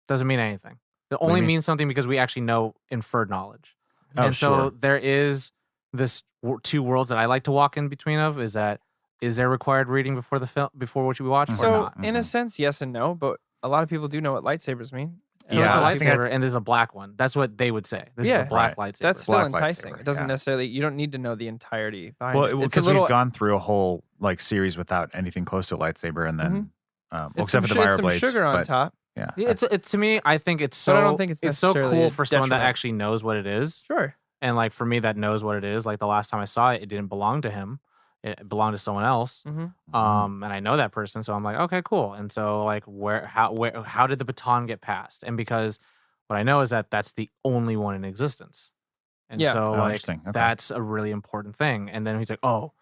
Doesn't mean anything. It do you only mean? means something because we actually know inferred knowledge. Oh, And so sure. there is this two worlds that I like to walk in between of is there required reading before the film before what we watch or So, not? in a Mhm. sense, yes and no, but a lot of people do know what lightsabers mean. So Yeah, it's a I think lightsaber and there's a black one. That's what they would say. This is Yeah. a black Right. lightsaber. That's still Black enticing. lightsaber, It doesn't yeah. necessarily, you don't need to know the entirety behind Well, it. It's a because little, we've gone through a whole like series without anything close to a lightsaber, and then well, it's except for the it's fire some blades. sugar on but, top. Yeah, Yeah, it's to me, I think it's so But I don't think it's so necessarily cool a for someone that detriment. actually knows what it is. Sure. And like for me that knows what it is, like the last time I saw it, it didn't belong to him. It belonged to someone else. Mm-hmm. And I know that person, so I'm like, okay, cool. And so like how did the baton get passed? And because what I know is that that's the only one in existence. And Yeah. so Oh, like interesting. Okay. that's a really important thing. And then he's like, oh,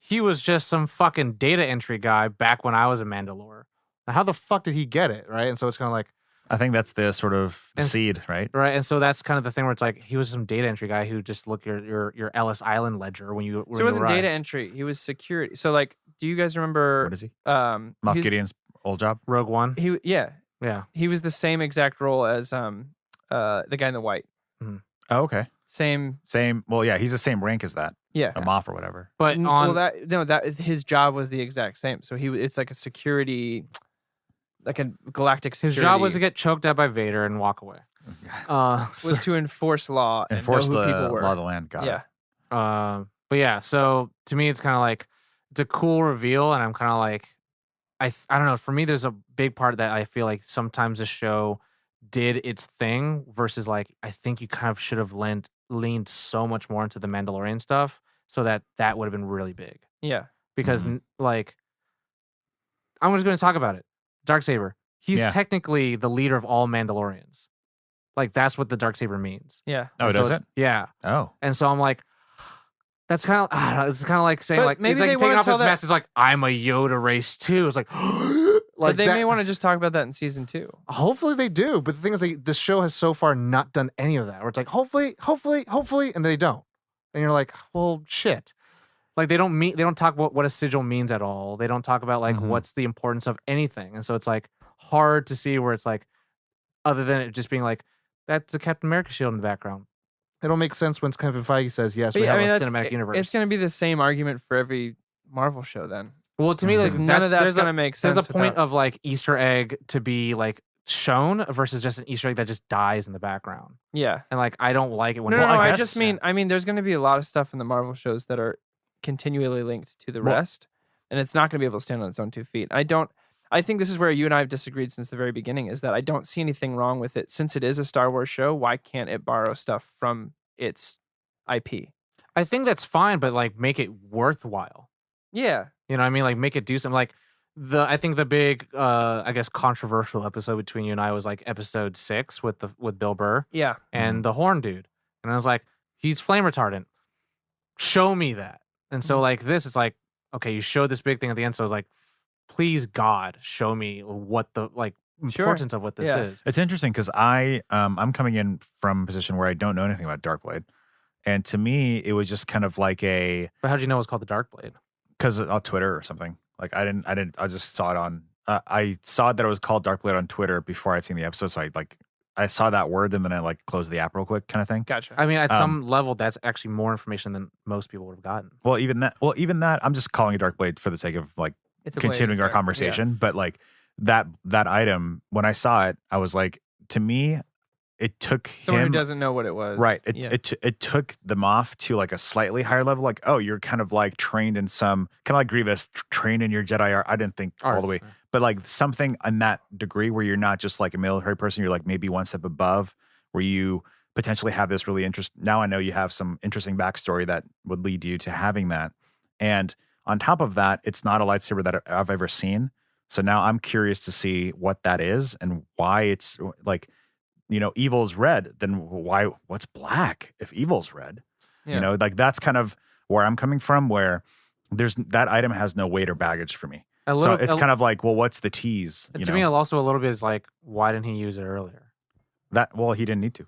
he was just some fucking data entry guy back when I was a Mandalore. Now, how the fuck did he get it? Right. And so it's kind of like, I think that's the sort of the And s- seed, right? right. And so that's kind of the thing where it's like he was some data entry guy who just looked your Ellis Island ledger when you So it wasn't data arrived. entry. He was security. So like, do you guys remember? What is he? Moff Moff Gideon's old job. Rogue One. Yeah, Yeah. he was the same exact role as the guy in the white. Oh, okay. Same. Well, yeah, he's the same rank as that, Yeah. a Moff or whatever. But on that his job was the exact same. So it's like a security, like a galactic his security. job was to get choked out by Vader and walk away. So- was to enforce law and Enforce know who the people were. law of the land. Got Yeah. it. But yeah, so to me, it's kind of like it's a cool reveal, and I'm kind of like, I don't know. For me, there's a big part that I feel like sometimes the show did its thing versus like I think you kind of should have leaned so much more into the Mandalorian stuff, so that would have been really big Yeah. because Mhm. like I'm just going to talk about it. Darksaber, he's Yeah. technically the leader of all Mandalorians. Like that's what the Darksaber means. Yeah. Oh, And so does it's- it? Yeah. Oh, And so I'm like, that's kind of, I don't know, it's kind of like saying But like, maybe it's like they taking wanna off tell his that- mask. It's like, I'm a Yoda race too. It's like, But they that- may want to just talk about that in season 2. Hopefully they do. But the thing is, this show has so far not done any of that. Where it's like, hopefully, and they don't. And you're like, well, shit. Like they don't talk about what a sigil means at all. They don't talk about like Mhm. what's the importance of anything. And so it's like hard to see where it's like, other than it just being like, that's a Captain America shield in the background. It'll make sense when Kevin Feige says, yes, we have a cinematic universe. It's going to be the same argument for every Marvel show then. Well, to me, like Because none of that's there's going to make sense. there's a point without- of like Easter egg to be like shown versus just an Easter egg that just dies in the background. Yeah. And like I don't like it when No, it's no, like I that. just mean there's going to be a lot of stuff in the Marvel shows that are continually linked to the Well- rest, and it's not going to be able to stand on its own 2 feet. I think this is where you and I have disagreed since the very beginning, is that I don't see anything wrong with it. Since it is a Star Wars show, why can't it borrow stuff from its IP? I think that's fine, but like make it worthwhile. Yeah. You know what I mean? Like make it do something. Like I think the big I guess controversial episode between you and I was like episode 6 with Bill Burr Yeah. and the horn dude. And I was like, he's flame retardant. Show me that. And so like this, it's like, okay, you showed this big thing at the end. So like, please God, show me what the like Sure. importance of what this Yeah. is. it's interesting because I'm coming in from a position where I don't know anything about Darkblade, and to me, it was just kind of like But how'd you know it was called the Dark Blade? because on Twitter or something. Like I just saw it on. I saw that it was called Darkblade on Twitter before I'd seen the episode, so I saw that word and then I like closed the app real quick, kind of thing. Gotcha. I mean, at some level, that's actually more information than most people would have gotten. Well, even that, I'm just calling it Darkblade for the sake of like It's a blade, continuing it's our dark. conversation. But like that item, when I saw it, I was like, to me, it took Someone him who doesn't know what it was. right. Yeah. It took them off to like a slightly higher level. Like, oh, you're kind of like trained in some kind of like Grievous trained in your Jedi art. I didn't think all the way, but like something in that degree where you're not just like a military person. You're like maybe one step above, where you potentially have this really now I know you have some interesting backstory that would lead you to having that. And on top of that, it's not a lightsaber that I've ever seen. So now I'm curious to see what that is and why it's like, evil's red. Then what's black if evil's red? Yeah. Like that's kind of where I'm coming from, where that item has no weight or baggage for me. So it's kind of like, well, what's the tease? To me, also a little bit is like, why didn't he use it earlier? Well, he didn't need to.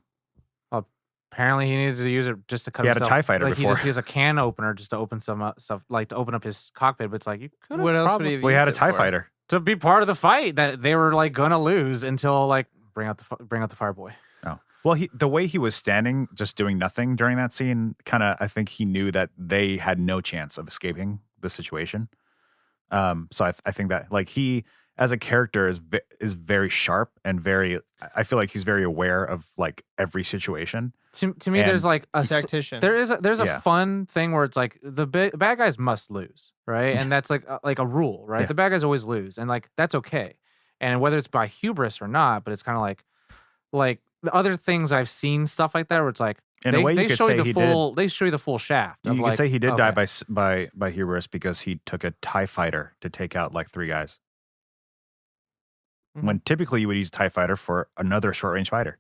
Well, apparently he needed to use it just to cut He had a himself. TIE fighter like before. He has a can opener just to open some stuff, like to open up his cockpit. But it's like, you could What else would he probably have Well, he had a used it TIE for? fighter. to be part of the fight that they were like gonna lose until like bring out the fireboy. Oh. Well, the way he was standing, just doing nothing during that scene, kind of, I think he knew that they had no chance of escaping the situation. So I think that like he, as a character, is very sharp and I feel like he's very aware of like every situation. To me, there's like a Tactician. there's a Yeah. fun thing where it's like the bad guys must lose, right? And that's like a rule, right? Yeah. The bad guys always lose, and like that's okay. And whether it's by hubris or not, but it's kind of like the other things I've seen stuff like that where it's like In a way, you could show say you he the did. full they show you the full shaft. You Of could like, say he did die okay. by hubris because he took a TIE fighter to take out like 3 guys. Mhm. When typically you would use a TIE fighter for another short range fighter.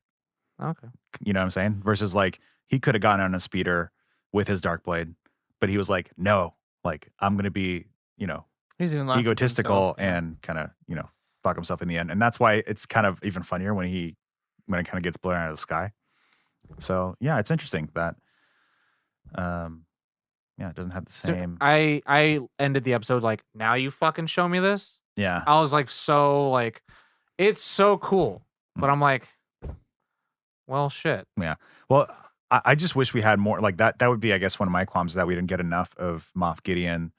Okay. You know what I'm saying? Versus like he could have gotten on a speeder with his dark blade, but he was like, no, like I'm gonna be, He's even laughing to egotistical himself, yeah. and kind of, fuck himself in the end. And that's why it's kind of even funnier when it kind of gets blown out of the sky. So yeah, it's interesting that it doesn't have the So same. I ended the episode like, now you fucking show me this. Yeah. I was like, so like, it's so cool, but I'm like, well, shit. Well, I just wish we had more like that. That would be, I guess, one of my qualms, that we didn't get enough of Moff Gideon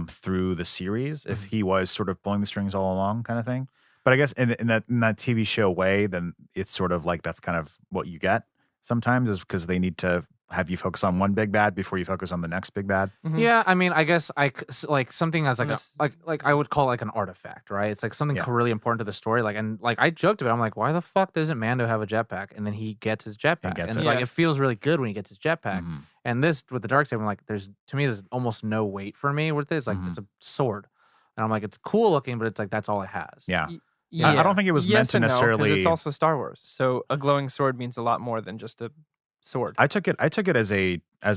through the series. If he was sort of pulling the strings all along, kind of thing. But I guess in that TV show way, then it's sort of like that's kind of what you get sometimes, is because they need to have you focus on one big bad before you focus on the next big bad. Mhm. Yeah, I mean, I guess like something as like Unless- like I would call it like an artifact, right? It's like something Yeah. really important to the story. Like, and like I joked about it, I'm like, why the fuck doesn't Mando have a jetpack? And then he gets his jetpack, gets and it. like Yeah. it feels really good when he gets his jetpack. Mhm. And this with the dark saber, I'm like, there's almost no weight for me with this. Like Mhm. it's a sword, and I'm like, it's cool looking, but it's like that's all it has. Yeah. Yeah. I don't think it was meant Yes to and no, 'cause necessarily. it's also Star Wars, so a glowing sword means a lot more than just a sword. I took it as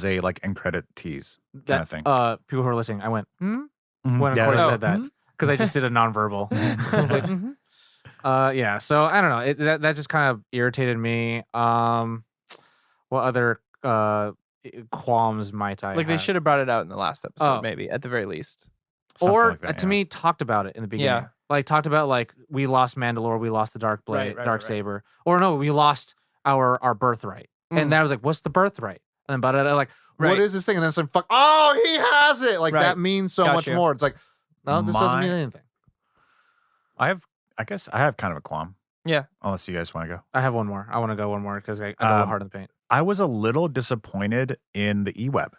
a like end credit tease kind That of thing. people who are listening, I went Mhm. when Yeah, of course that's- said that because I just did a nonverbal. I was like, yeah. So I don't know. That just kind of irritated me. What other qualms might I Like they have? should have brought it out in the last episode, Oh. maybe at the very least. Something Or like that, to yeah. me, talked about it in the beginning. Yeah. Like talked about like we lost Mandalore, we lost the Dark Blade, Right, Dark right. Saber, or no, we lost our birthright. Mm. And that was like, what's the birthright? And but like, Right. What is this thing? And then some fuck. Oh, he has it. Like Right. that means so much Gotcha. more. It's like, no, this doesn't mean My- anything. I guess I have kind of a qualm. Yeah. Unless you guys want to go. I have one more. I want to go one more because I go hard in the paint. I was a little disappointed in the E-Web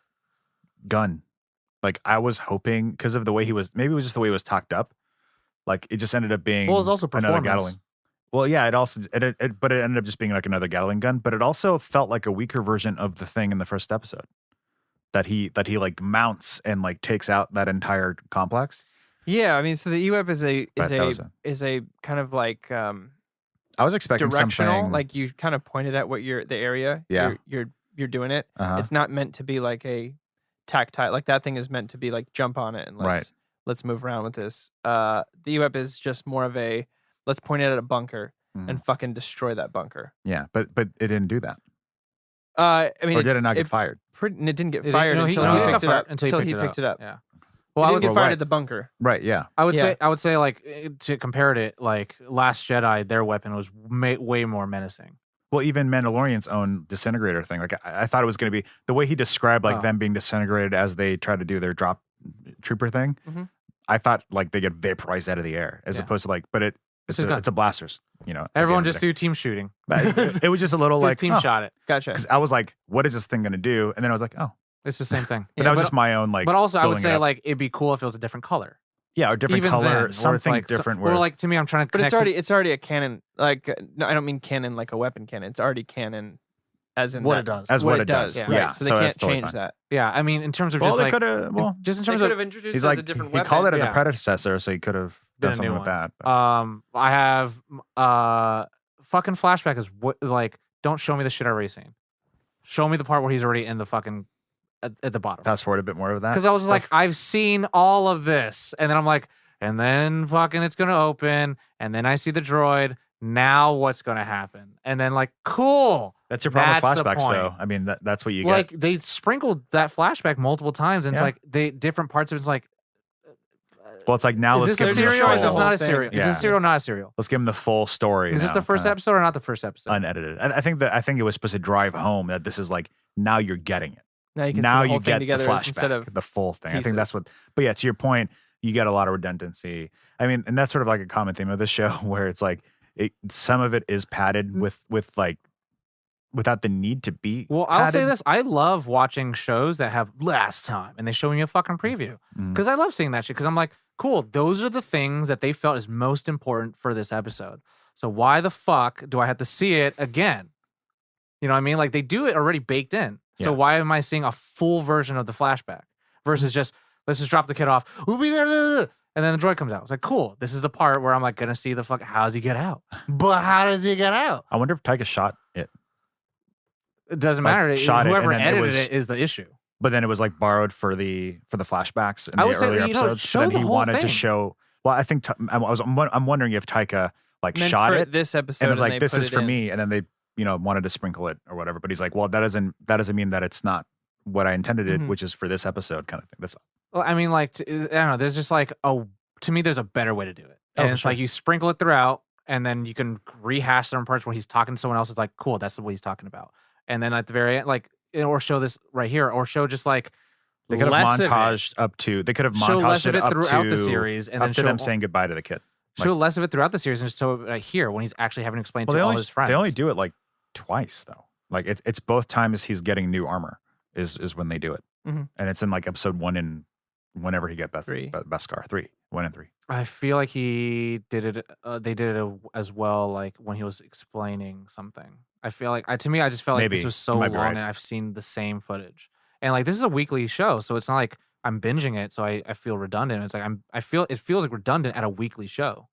gun. Like I was hoping, because of the way maybe it was just the way it was talked up. Like it just ended up being Well, it's also another performance. Gatling. Well, yeah, but it ended up just being like another Gatling gun. But it also felt like a weaker version of the thing in the first episode. That he like mounts and like takes out that entire complex. Yeah, I mean, so the E-Web is But that was a kind of like I was expecting directional. something Like you kind of pointed at what the area. Yeah. You're doing it. uh It's not meant to be like a tactile. Like that thing is meant to be like jump on it and let's move around with this. The E-Web is just more of a let's point it at a bunker and fucking destroy that bunker. yeah, but it didn't do that. I mean, Or did it not get fired? it didn't get It- fired no, until no, he it got picked it fired up. until he picked it up. Yeah. Yeah. Well, Well, he I didn't get would, fired right. at the bunker. Right, yeah. I would Yeah. say like to compare it, like Last Jedi, their weapon was way more menacing. Well, even Mandalorian's own disintegrator thing. Like I thought it was going to be the way he described like Oh. them being disintegrated as they try to do their drop trooper thing. Mhm. I thought like they get vaporized out of the air as Yeah. opposed to like, but it's It's a gun. a blasters. You know, at the Everyone end of just the do team shooting. day. But it was just a little Just like team shot it. Gotcha. because I was like, what is this thing going to do? And then I was like, oh, It's the same thing. but that was just my own like. But also, I would building it say up. like it'd be cool if it was a different color. yeah, or different Even color, then, where it's something like, different. Or where like to me, I'm trying to But connect. it's already a cannon. Like no, I don't mean cannon like a weapon cannon. It's already cannon as in What that, it does. As what what it it does. does. Yeah. Right. So they So can't that's totally change fine. that. Yeah, I mean, in terms of Well, just they like, could have. Well, just in They terms could of have introduced he's it as like a different he weapon. called it as Yeah. a predecessor, so he could have Did done a something new with one. that. But I have fucking flashback is what like don't show me the shit I've already seen. Show me the part where he's already in the fucking at the bottom. fast forward a bit more of that. Because I was stuff. like, I've seen all of this, and then I'm like, and then fucking it's gonna open, and then I see the droid. Now what's gonna happen? And then like, cool. That's your problem That's with the flashbacks, though. point. I mean, that's what you Like get. they sprinkled that flashback multiple times, and it's Yeah. like they different parts of it's like, Well, it's like now is let's this a give him the serial? Or is this full. not a thing. serial? Is Yeah. this a serial? Not a serial? Let's give him the full story. Is this now, the first kinda episode or not the first episode? unedited? I think it was supposed to drive home that this is like now you're getting it. Now you can Now see the whole you thing get the together instead of flashback, the full thing. I think that's pieces. what. But yeah, to your point, you get a lot of redundancy. I mean, and that's sort of like a common theme of this show, where it's like some of it is padded with like without the need to be. Well, I'll say padded. this: I love watching shows that have last time, and they show me a fucking preview Mm. because I love seeing that shit. Because I'm like, cool, those are the things that they felt is most important for this episode. So why the fuck do I have to see it again? You know what I mean? Like they do it already baked in. So Yeah. why am I seeing a full version of the flashback versus just let's just drop the kid off, we'll be there, and then the droid comes out. It's like cool. This is the part where I'm like gonna see the fuck. How does he get out? But how does he get out? I wonder if Taika shot it, It doesn't Like, matter. shot it, and Whoever then it edited was- it is the issue. but then it was like borrowed for the flashbacks in I the would say, earlier you know, episodes. show So then the he whole wanted to thing. show. Well, I think I'm wondering if Taika like meant shot for it this episode. and was like, they "This put is it for in. me," and then they wanted to sprinkle it or whatever. But he's like, "Well, that doesn't mean that it's not what I intended it, Mhm. which is for this episode kind of thing." That's Well, I mean, like, I don't know. There's just like to me, there's a better way to do it. Oh, And for it's sure. like you sprinkle it throughout, and then you can rehash certain parts where he's talking to someone else. It's like, cool, that's what he's talking about. And then at the very end, like, or show this right here, or show just like they could have less of it. montaged up to. They could have Show less montaged of it up throughout to the series, and up then to show them saying goodbye to the kid. show less of it throughout the series, and just show it right here when he's actually having to explain Well, to all his friends. they only do it like twice though. Like it's both times he's getting new armor is when they do it, Mhm. and it's in like episode 1 and whenever he get Three. Beskar 3, 1 and 3. I feel like he did it. They did it as well, like when he was explaining something. I feel like to me, I just felt like Maybe. this was You so might long, be right. and I've seen the same footage. And like this is a weekly show, so it's not like I'm binging it, so I feel redundant. It's like it feels like redundant at a weekly show.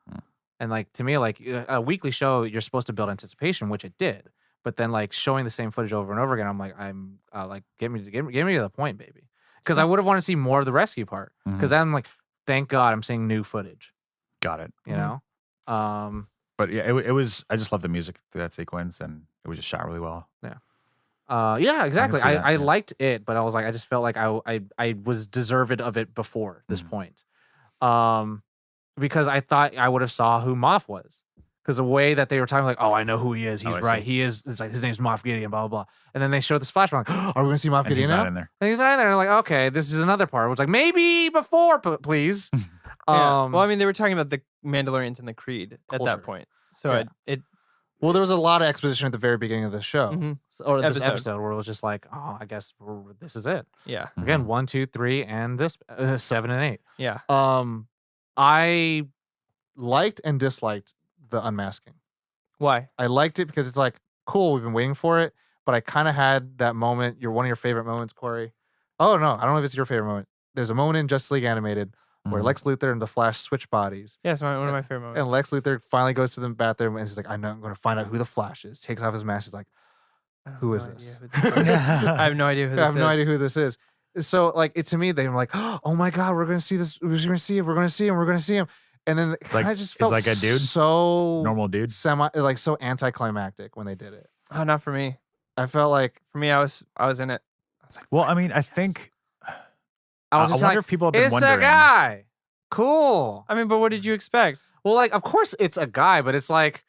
Hmm. And like to me, like a weekly show, you're supposed to build anticipation, which it did. But then like showing the same footage over and over again, I'm like, like get me to the point, baby. Because I would have wanted to see more of the rescue part. Because I'm like, thank God I'm seeing new footage. Got it. You Mhm. know. But yeah, it was. I just love the music through that sequence, and it was just shot really well. Yeah, exactly. see that, I yeah. liked it, but I was like, I just felt like I was deserved of it before this Mhm. point. Because I thought I would have saw who Moff was. Because the way that they were talking, like, oh, I know who he is. He's Oh, I right. see. He is. It's like his name's Moff Gideon. Blah blah blah. And then they showed this flashback. Like, are we gonna see Moff And Gideon he's now? not in there. And he's not in there. And like, okay, this is another part. It was like maybe before, please. Yeah. Well, I mean, they were talking about the Mandalorians and the Creed at Culture. that point. So Yeah. it Well, there was a lot of exposition at the very beginning of the show. mhm. or this Episode. episode where it was just like, oh, I guess this is it. yeah, Again, Mhm. 1, 2, 3, and this 7 and 8. yeah. I Liked and disliked the unmasking. Why? I liked it because it's like, cool, we've been waiting for it. But I kind of had that moment. One of your favorite moments, Corey. Oh, no, I don't know if it's your favorite moment. There's a moment in Justice League Animated where Mhm. Lex Luthor and the Flash switch bodies. Yeah, it's one of my favorite moments. And Lex Luthor finally goes to the bathroom and he's like, I'm going to find out who the Flash is. Takes off his mask. He's like, I have who no is idea this? who this is. I have no idea who this I have no is. idea who this is. So, like, to me, they were like, oh my God, we're going to see this. We're going to see him. We're going to see him. We're going to see him. And then it like- kind of just it's felt like a dude? so Normal dude. so anticlimactic when they did it. Oh, not for me. I felt like For me, I was in it. I was like, Well, I mean, I think I was I just wonder like, if people have been it's wondering. a guy. Cool. I mean, but what did you expect? Well, like, of course it's a guy, but it's like,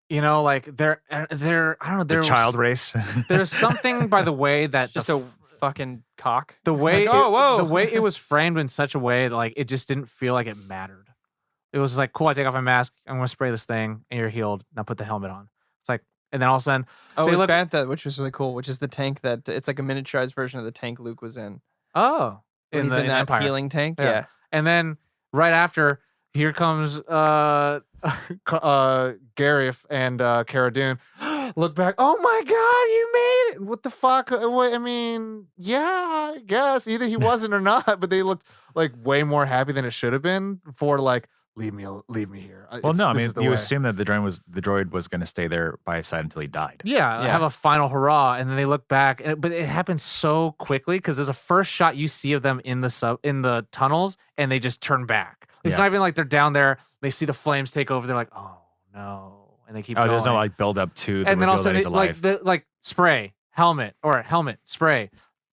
you know, like they're I don't know, The there's child race. there's something by the way that Just the, a fucking cock. the way Like, oh, it, whoa. the way it was framed in such a way that like it just didn't feel like it mattered. It was like, cool, I take off my mask, I'm gonna spray this thing, and you're healed. Now put the helmet on. It's like, and then all of a sudden, Oh, They it was look- Bantha, which was really cool, which is the tank that it's like a miniaturized version of the tank Luke was in. oh, When he's in that Empire. healing tank. Yeah. Yeah. And then right after, here comes Gareth and Cara Dune. look back. Oh my god, you made it! What the fuck? I mean, yeah, I guess either he wasn't or not, but they looked like way more happy than it should have been for like leave me here. Well, no, I This mean is the you way. assume that the droid was going to stay there by his side until he died. Yeah, Yeah. have a final hurrah, and then they look back, but it happens so quickly because there's a first shot you see of them in the tunnels, and they just turn back. It's Yeah. not even like they're down there. They see the flames take over. They're like, oh no, and they keep Oh, going. there's no like build up to the and then reveal all of a that he's sudden, alive. like spray helmet spray.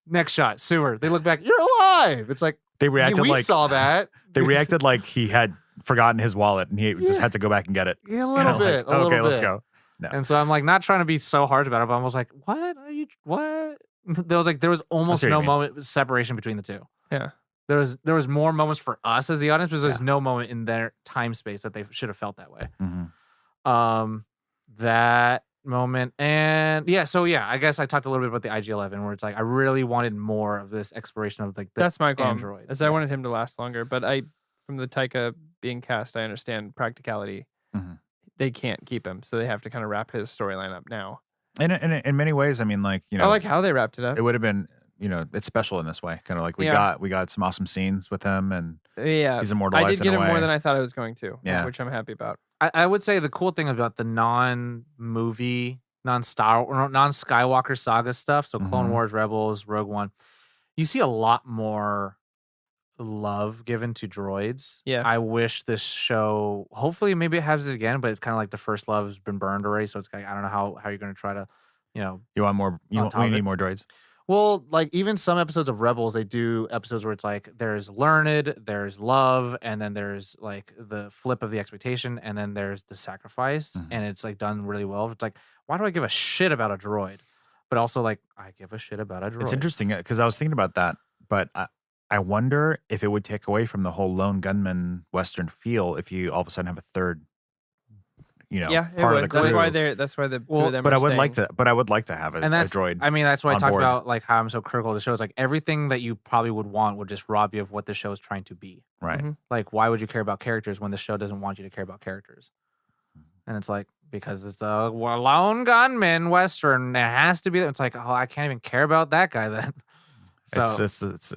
Next shot, sewer. They look back. You're alive. It's like They reacted we like saw that. they reacted like he had forgotten his wallet and he just had to go back and get it. Yeah, a Kinda little bit. like, a little okay, let's bit. go. No. And so I'm like not trying to be so harsh about it, but I was like, what are you? What? There was almost what you no mean. moment of separation between the two. Yeah. There was more moments for us as the audience, because there's Yeah. no moment in their time space that they should have felt that way. Mhm. That moment, and I guess I talked a little bit about the IG-11, where it's like I really wanted more of this exploration of like the That's my qualm. android. As I wanted him to last longer, but from the Taika being cast, I understand practicality. Mhm. They can't keep him, so they have to kind of wrap his storyline up now. And in many ways, I mean, like, you know, I like how they wrapped it up. it would have been, you know, it's special in this way. Kind of like we got some awesome scenes with him, and Yeah, he's I immortalized did get in a him way. more than I thought I was going to. Yeah. Which I'm happy about. I would say the cool thing about the non-movie, non-Skywalker saga stuff, so Clone Mhm. Wars, Rebels, Rogue One, you see a lot more love given to droids. Yeah. I wish this show, hopefully maybe it has it again, but it's kind of like the first love has been burned already, so it's like I don't know how you're going to try to, you know, You want more? On top of We it. need more droids. Well, like even some episodes of Rebels, they do episodes where it's like there's learned, there's love, and then there's like the flip of the expectation, and then there's the sacrifice, Mhm. and it's like done really well. It's like, why do I give a shit about a droid? But also like I give a shit about a droid. It's interesting because I was thinking about that, but I wonder if it would take away from the whole lone gunman Western feel if you all of a sudden have a third, you know, Yeah, it part of the would. crew. That's why the two Well, of them But are I would like staying. to. But I would like to have a And that's droid. I mean, that's why I on talked board. about like how I'm so critical of the show. It's like everything that you probably would want would just rob you of what the show is trying to be. Right. Mhm. Like, why would you care about characters when the show doesn't want you to care about characters? And it's like, because it's the lone gunman Western, it has to be. It's like, oh, I can't even care about that guy then. So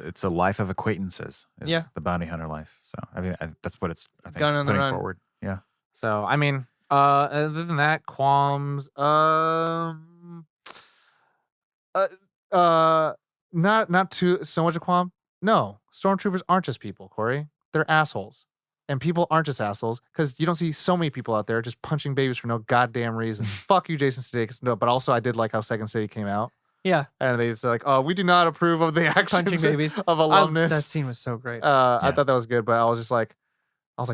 It's a life of acquaintances. Is Yeah. the bounty hunter life. So I mean, that's what it's. I think Gun on the putting run. forward. Yeah. So I mean, other than that, qualms. Not too so much a qualm. No, stormtroopers aren't just people, Corey. They're assholes, and people aren't just assholes because you don't see so many people out there just punching babies for no goddamn reason. Fuck you, Jason Sudeikis. No, but also I did like how Second City came out, Yeah, and they said like, "Oh, we do not approve of the actions punching babies. of That alumnus." scene was so great. I Yeah. thought that was good, but I was like,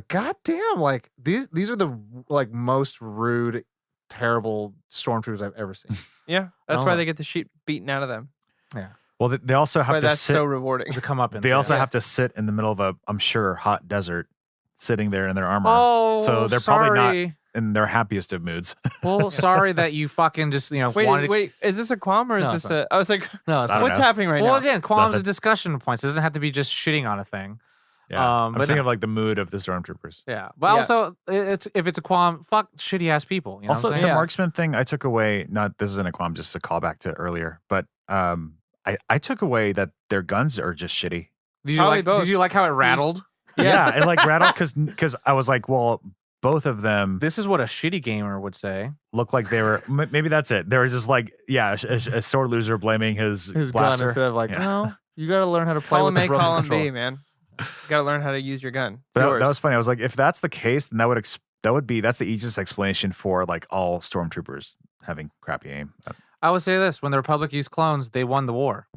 God damn, like these are the like most rude, terrible stormtroopers I've ever seen. Yeah, that's Oh why my- they get the sheet beaten out of them. Well, they also Why have to that's sit. so rewarding. to come up and They also Yeah. have to sit in the middle of a, I'm sure, hot desert, sitting there in their armor, Oh, So they're probably not- sorry. in their happiest of moods. Well, sorry that you fucking just wanted. Wait, is this a qualm or is No, this it's a? I was like, No, it's I not. don't what's know. happening right Well, now? again, qualms Nothing. and discussion points. It doesn't have to be just shitting on a thing. Yeah. I'm but thinking no. of like the mood of the stormtroopers. Yeah, but Yeah. also it's if it's a qualm, fuck shitty ass people. You know Also, what I'm the saying? Yeah. marksman thing, I took away. Not this isn't a qualm, just a callback to earlier. But I took away that their guns are just shitty. Probably both. Did you like how it rattled? Yeah, it like rattled because I was like, well, both of them This is what a shitty gamer would say. look like they were. Maybe that's it. They were just like, yeah, a sore loser blaming his His gun blaster. instead of like, Yeah. no, you got to learn how to play column with the A, broken column control. B, man. You got to learn how to use your gun. It's But yours. that was funny. I was like, if that's the case, then that's the easiest explanation for like all stormtroopers having crappy aim. I would say this: when the Republic used clones, they won the war.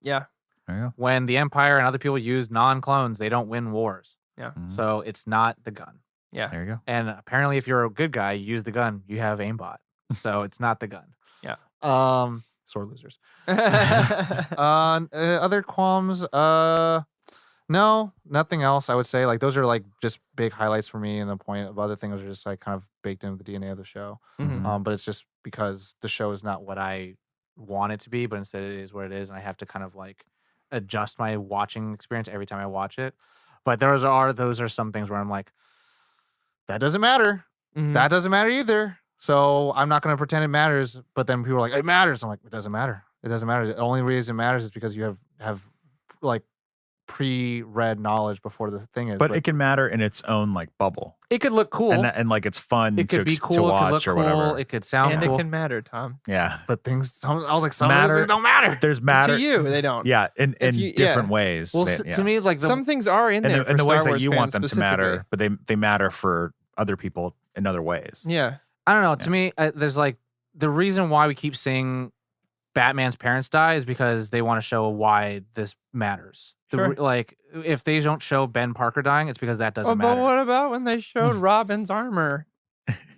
Yeah, There you go. When the Empire and other people use non-clones, they don't win wars. Mhm. So it's not the gun. yeah. There you go. And apparently, if you're a good guy, you use the gun. You have aimbot. So it's not the gun. Yeah. Sore losers. Other qualms? No, nothing else. I would say like those are like just big highlights for me, and the point of other things are just like kind of baked into the DNA of the show. Mhm. But it's just because the show is not what I want it to be, but instead it is what it is, and I have to kind of like adjust my watching experience every time I watch it. But those are some things where I'm like, that doesn't matter. Mhm. That doesn't matter either. So I'm not going to pretend it matters. But then people are like, it matters. I'm like, it doesn't matter. It doesn't matter. The only reason it matters is because you have like pre-read knowledge before the thing is. But it can matter in its own like bubble, It could look cool. and like it's fun It could be to cool. It could watch look or cool. whatever. It could sound And cool. it can matter, Tom. Yeah, but I was like, some Matter- of those things don't matter. there's matter To you, they don't. Yeah, in you- different ways. Well, They- yeah. to me, like Some things are in there and the for ways Star that Wars you want fans them to matter, specifically. but they matter for other people in other ways. Yeah. I don't know. To me, there's like the reason why we keep seeing Batman's parents die is because they want to show why this matters. Sure. Like, if they don't show Ben Parker dying, it's because that doesn't But matter. what about when they showed Robin's armor?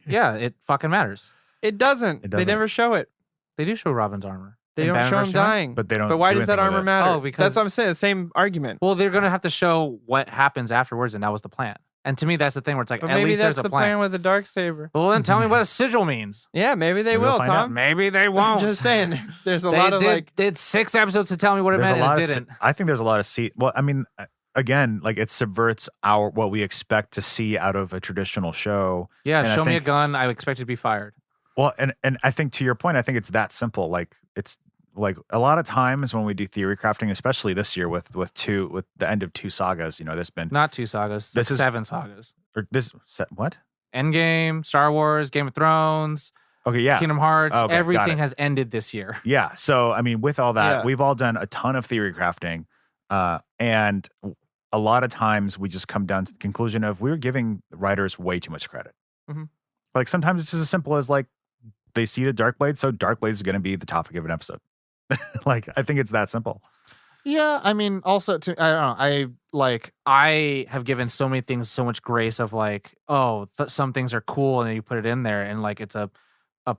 Yeah, it fucking matters. It doesn't. It They doesn't. never show it. They do show Robin's armor. They In don't Batman show him vs. Superman? dying. But they don't. But why do does that anything with armor it. matter? Oh, because- that's what I'm saying. The same argument. Well, they're gonna have to show what happens afterwards, and that was the plan. And to me, that's the thing where it's like, But at maybe least that's there's a the plan plan. with the dark saber. Well, then tell me what a sigil means. Yeah, maybe they Maybe we'll will, find out. Tom. Maybe they I'm won't. just saying. There's a They lot of did 6 episodes to tell me what it There's meant, a lot and it of. didn't. I think there's a lot of Well, I mean, again, like it subverts what we expect to see out of a traditional show. Yeah, and I show me a think- gun. I expect it to be fired. Well, and I think to your point, I think it's that simple. Like it's like a lot of times when we do theory crafting, especially this year with the end of 2 sagas, there's been Not 2 sagas. This is- 7 sagas. or this what? Endgame, Star Wars, Game of Thrones, Okay, yeah. Kingdom Hearts. Okay, got Everything it. has ended this year. Yeah. So, I mean, with all that, Yeah. we've all done a ton of theory crafting. And a lot of times we just come down to the conclusion of we're giving writers way too much credit. Mhm. Like sometimes it's just as simple as like they see the Darkblade, so Darkblade is going to be the topic of an episode. Like, I think it's that simple. Yeah, I mean, also I don't know. I have given so many things so much grace of like, oh, some things are cool, and then you put it in there, and like it's a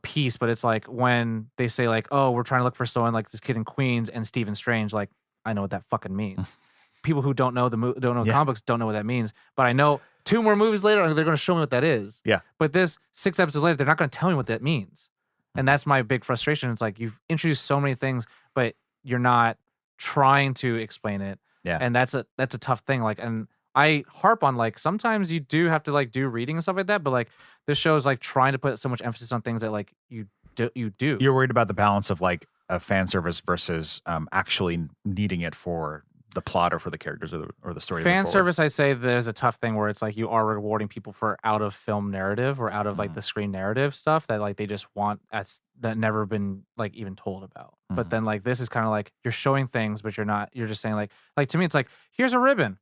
piece. But it's like when they say like, oh, we're trying to look for someone like this kid in Queens and Stephen Strange. Like, I know what that fucking means. People who don't know Yeah. comic books don't know what that means. But I know 2 more movies later, they're going to show me what that is. Yeah. But this 6 episodes later, they're not going to tell me what that means. And that's my big frustration. It's like you've introduced so many things, but you're not trying to explain it. Yeah. And that's a tough thing. Like, and I harp on like sometimes you do have to like do reading and stuff like that, but like this show is like trying to put so much emphasis on things that like you do. You're worried about the balance of like a fan service versus actually needing it for the plot or for the characters or the story. to move Fan forward. service, I say there's a tough thing where it's like you are rewarding people for out of film narrative or out of like the screen narrative stuff that like they just want that never been like even told about. But Mhm. then like this is kind of like you're showing things, but you're just saying like to me it's like here's a ribbon.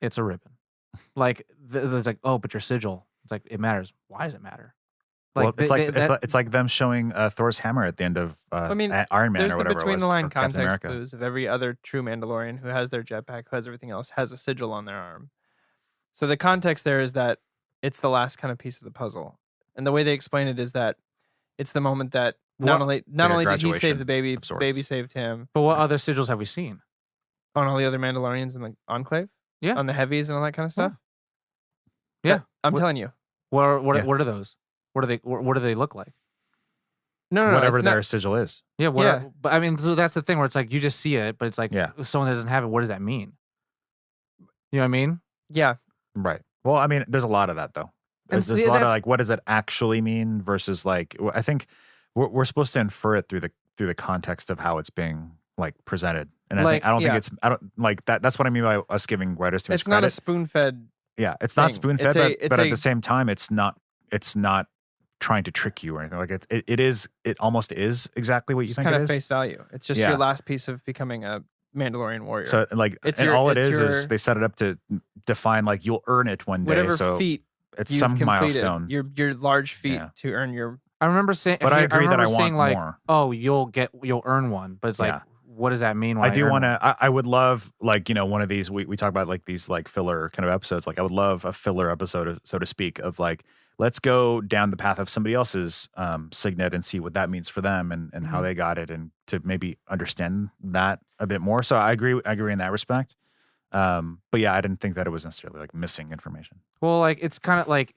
It's a ribbon. Like it's like, oh, but your sigil. It's like it matters. Why does it matter? Well, Like it's like them showing Thor's hammer at the end of I mean, Iron Man There's or the whatever between it was, the line or Captain context America. clues of every other true Mandalorian who has their jetpack, who has everything else, has a sigil on their arm. So the context there is that it's the last kind of piece of the puzzle. And the way they explain it is that it's the moment that not What- only a did he save graduation the baby, of sorts. baby saved him but what other sigils have we seen? on all the other Mandalorians in the Enclave. Yeah. On the heavies and all that kind of stuff. Yeah. I'm What- telling you. What Yeah. are those? What do they look like? No, Whatever it's their not, sigil is. Yeah, Yeah. but I mean, so that's the thing where it's like you just see it, but it's like Yeah. if someone that doesn't have it, what does that mean? You know what I mean? yeah. Right. Well, I mean, there's a lot of that though. And There's a lot of like, what does it actually mean versus like, I think we're supposed to infer it through the context of how it's being like presented. And Like, I don't yeah. think it's, I don't like that. That's what I mean by us giving writers too much It's not a credit. spoon-fed. Yeah, it's not thing. spoon fed, It's but at a- the same time, it's not trying to trick you or anything. Like it almost is exactly what you Just think kind it of is. face value. It's just Yeah. your last piece of becoming a Mandalorian warrior. So like, It's and your- all it it's is your- they set it up to define like you'll earn it one day. whatever So feat it's you've some completed, milestone. your large feat Yeah. to earn your. I remember saying, But I agree that I remember saying want like, more. oh, you'll earn one, but it's like, Yeah. what does that mean? When I do earn want one? to. I would love like one of these. We talk about like these like filler kind of episodes. Like I would love a filler episode, so to speak, of like let's go down the path of somebody else's signet and see what that means for them and Mm-hmm. how they got it, and to maybe understand that a bit more. So I agree in that respect. But yeah, I didn't think that it was necessarily like missing information. Well, like it's kind of like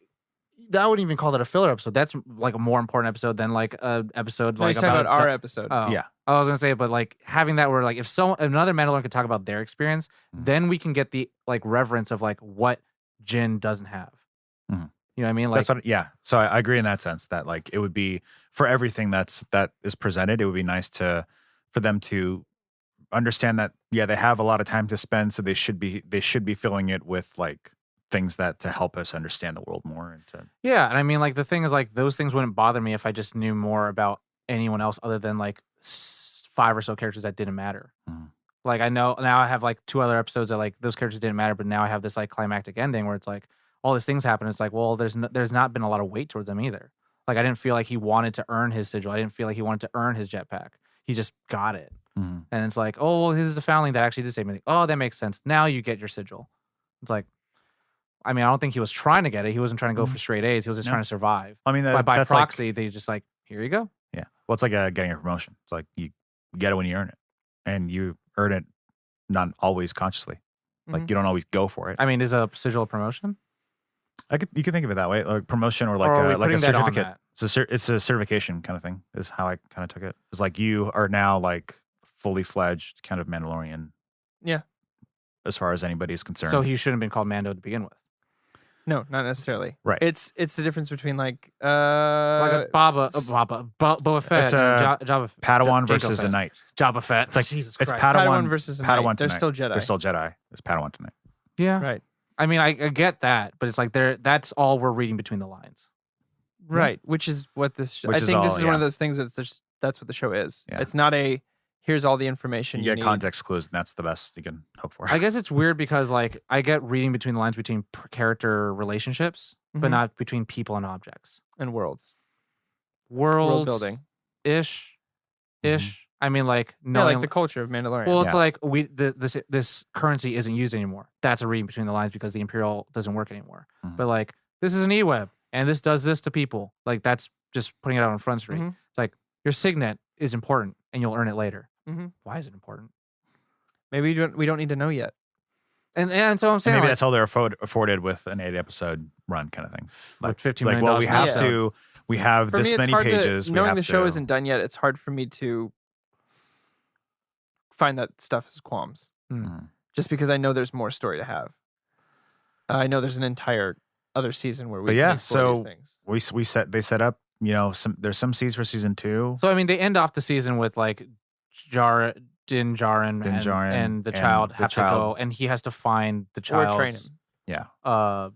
I wouldn't even call that a filler episode. That's like a more important episode than like a episode No, like he's talking about our the- episode. Oh, Yeah. I was gonna say, but like having that where like if another Mandalorian could talk about their experience, Mhm. then we can get the like reverence of like what Jin doesn't have. Mhm. You know what I mean? Like, So I agree in that sense that like it would be for everything that is presented. It would be nice for them to understand that they have a lot of time to spend, so they should be filling it with like things that to help us understand the world more and to yeah, and I mean, like the thing is, like those things wouldn't bother me if I just knew more about anyone else other than like 5 or so characters that didn't matter. Mhm. Like I know now I have like 2 other episodes that like those characters didn't matter, but now I have this like climactic ending where it's like all these things happen. It's like, well, there's not been a lot of weight towards them either. Like I didn't feel like he wanted to earn his sigil. I didn't feel like he wanted to earn his jetpack. He just got it. Mhm. And it's like, oh, well, this is the foundling that actually did save me. Oh, that makes sense. Now you get your sigil. It's like, I mean, I don't think he was trying to get it. He wasn't trying to go for straight A's. He was just trying to survive. I mean, But by that's proxy, like, they just like, here you go. yeah. Well, it's like getting a promotion. It's like you get it when you earn it, and you earn it not always consciously. Like you don't always go for it. I mean, is a sigil a promotion? You could think of it that way, like promotion or Or are we like a putting that on certificate. that? It's a certification kind of thing. Is how I kind of took it. It's like you are now like fully fledged kind of Mandalorian. Yeah. As far as anybody is concerned. So he shouldn't have been called Mando to begin with. No, not necessarily. Right. It's the difference between like Like a Boba Fett. It's and a Jabba, Padawan Jango versus a Fett. knight. Jabba Fett. It's like Jesus it's Christ. Padawan versus a knight. Padawan They're tonight. still Jedi. They're still Jedi. It's Padawan tonight. Yeah. Right. I mean, I get that, but it's like that's all we're reading between the lines. Right. Which is what this. Which I is think this all- is one of yeah. those things that's what the show is. Yeah. It's not a here's all the information You you get need. context clues, and that's the best you can hope for. I guess it's weird because like I get reading between the lines between character relationships, but Mhm. not between people and objects. And worlds. World World building. ish. Mhm. I mean, like Yeah, knowing like the culture of Mandalorian. well, it's Yeah. like this currency isn't used anymore. That's a reading between the lines because the Imperial doesn't work anymore. Mhm. But like this is an e-web and this does this to people. Like that's just putting it out on Front Street. Mhm. It's like your signet is important and you'll earn it later. Mhm. Why is it important? Maybe we don't need to know yet. And so I'm And saying maybe like, that's all they're afforded with an 8-episode run kind of thing. like $15 Like, million. well, we an have episode. to. We have For this me, it's many hard pages. to we knowing have the show to- isn't done yet. It's hard for me to find that stuff as qualms, Mhm. just because I know there's more story to have. I know there's an entire other season where we But can yeah, explore so these things. they set up. There's some seeds for season 2. So I mean, they end off the season with like Din Djarin and the child have to go, and he has to find the Or train child's him.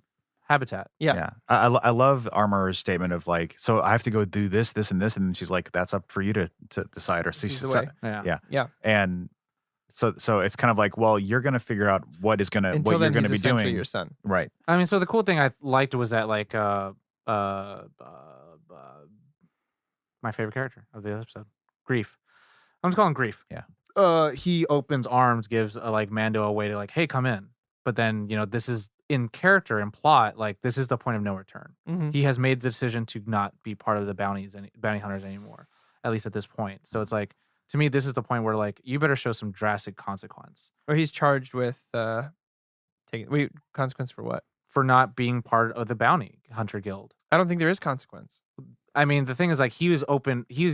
habitat. Yeah. I love Armor's statement of like, so I have to go do this, this, and this, and then she's like, that's up for you to decide or see. This is the way. Yeah. Yeah. And so it's kind of like, well, you're gonna figure out what Until you're then, gonna he's be essentially doing, your son. right? I mean, so the cool thing I liked was that like my favorite character of the episode, Grief. I'm just calling Grief. Yeah. He opens arms, gives like Mando a way to like, hey, come in. But then this is in character and plot. Like this is the point of no return. Mhm. He has made the decision to not be part of the bounty hunters anymore, at least at this point. So it's like, to me, this is the point where like you better show some drastic consequence Or he's charged with consequence for what? for not being part of the bounty hunter guild. I don't think there is consequence. I mean, the thing is, like, he's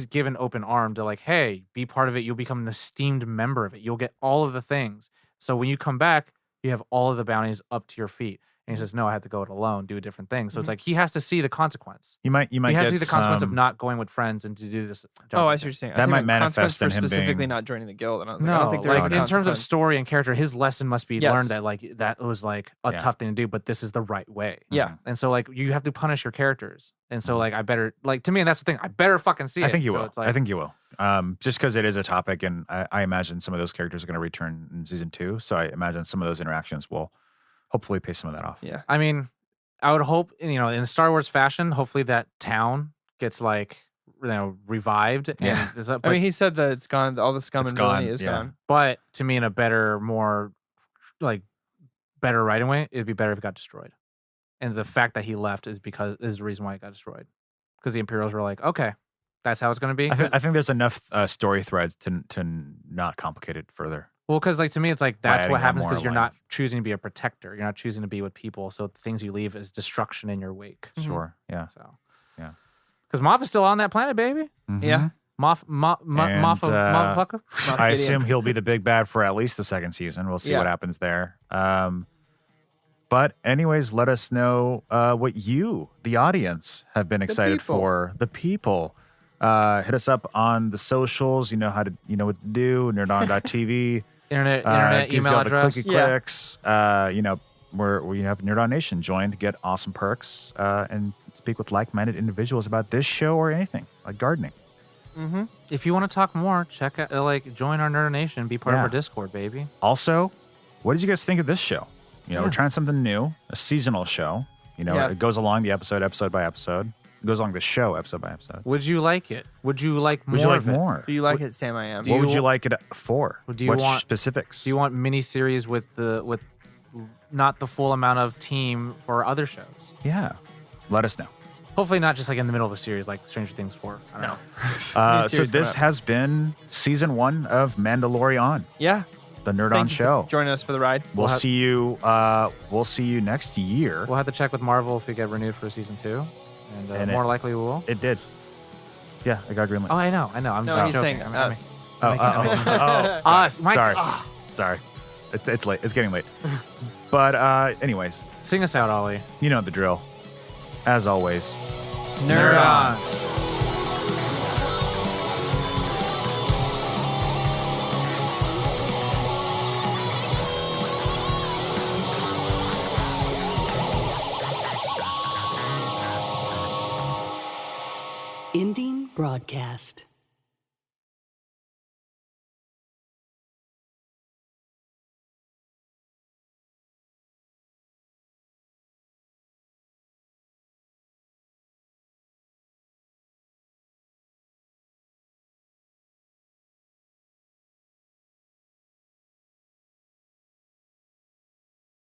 given open arm to, like, hey, be part of it. You'll become an esteemed member of it. You'll get all of the things. So when you come back, you have all of the bounties up to your feet. And he says, no, I have to go it alone, do a different thing. So it's like he has to see the consequence. You might He has get to see the consequence of some- not going with friends and to do this job. Oh, I see what you're saying. I That think might it meant consequence manifest in for him specifically being- not joining the guild. And I was like, No, I don't think there is like a in terms of consequence. story and character, his lesson must be Yes. learned that like that was like a Yeah. tough thing to do, but this is the right way. Yeah. And so like you have to punish your characters. And so like I better like to me, and that's the thing, I better fucking see it. I think you So will. it's like, I think you will. Just because it is a topic, and I imagine some of those characters are going to return in season 2. So I imagine some of those interactions will hopefully pay some of that off. Yeah. I mean, I would hope, in Star Wars fashion, hopefully that town gets like, revived. Yeah. I mean, he said that it's gone. All the scum It's and villainy gone, is yeah. gone. but to me, in a better, more like better writing way, it'd be better if it got destroyed. And the fact that he left is the reason why it got destroyed. Because the Imperials were like, okay, that's how it's going to be. I think there's enough story threads to not complicate it further. Well, because like to me, it's like By that's adding what that happens more because you're aligned. not choosing to be a protector. You're not choosing to be with people. So the things you leave is destruction in your wake. Mhm. Sure. Yeah. So Yeah. because Moff is still on that planet, baby. Yeah. Moff, And, motherfucker. Moff I Gideon. assume he'll be the big bad for at least the second season. We'll see Yeah. what happens there. But anyways, let us know what you, the audience, have been excited people. for. The people. Hit us up on the socials. You know what to do. Nerdon.tv. Internet gives email you all the address. clicky Yeah. clicks. We have Nerd On Nation. Join to get awesome perks and speak with like-minded individuals about this show or anything like gardening. Mm-hmm. If you want to talk more, check out join our Nerd Nation, be part of Yeah. our Discord, baby. Also, what did you guys think of this show? Yeah. We're trying something new, a seasonal show. Yeah. It goes along the episode by episode. It goes along the show episode by episode. Would you like it? Would you like more? Would you like of it? more? Do you like it, Sam? I am. What would you like it for? Do you what want- specifics? Do you want miniseries with not the full amount of team for other shows? Yeah. Let us know. Hopefully not just like in the middle of a series like Stranger Things 4. I don't know. So Miniseries this coming up. has been season 1 of Mandalori-On, Yeah. the Nerd On Thank you for show. joining us for the ride. We'll have- see you. We'll see you next year. We'll have to check with Marvel if we get renewed for season 2. And, And more likely we will. It did. Yeah, I got greenlit. Oh, I know. I'm No, just he's joking. saying I'm- us. Oh, Us. Mike. Sorry. Ah. Sorry. It's late. It's getting late. But anyways, Sing us out, Ollie. you know the drill. As always. Nerd on. Ending broadcast.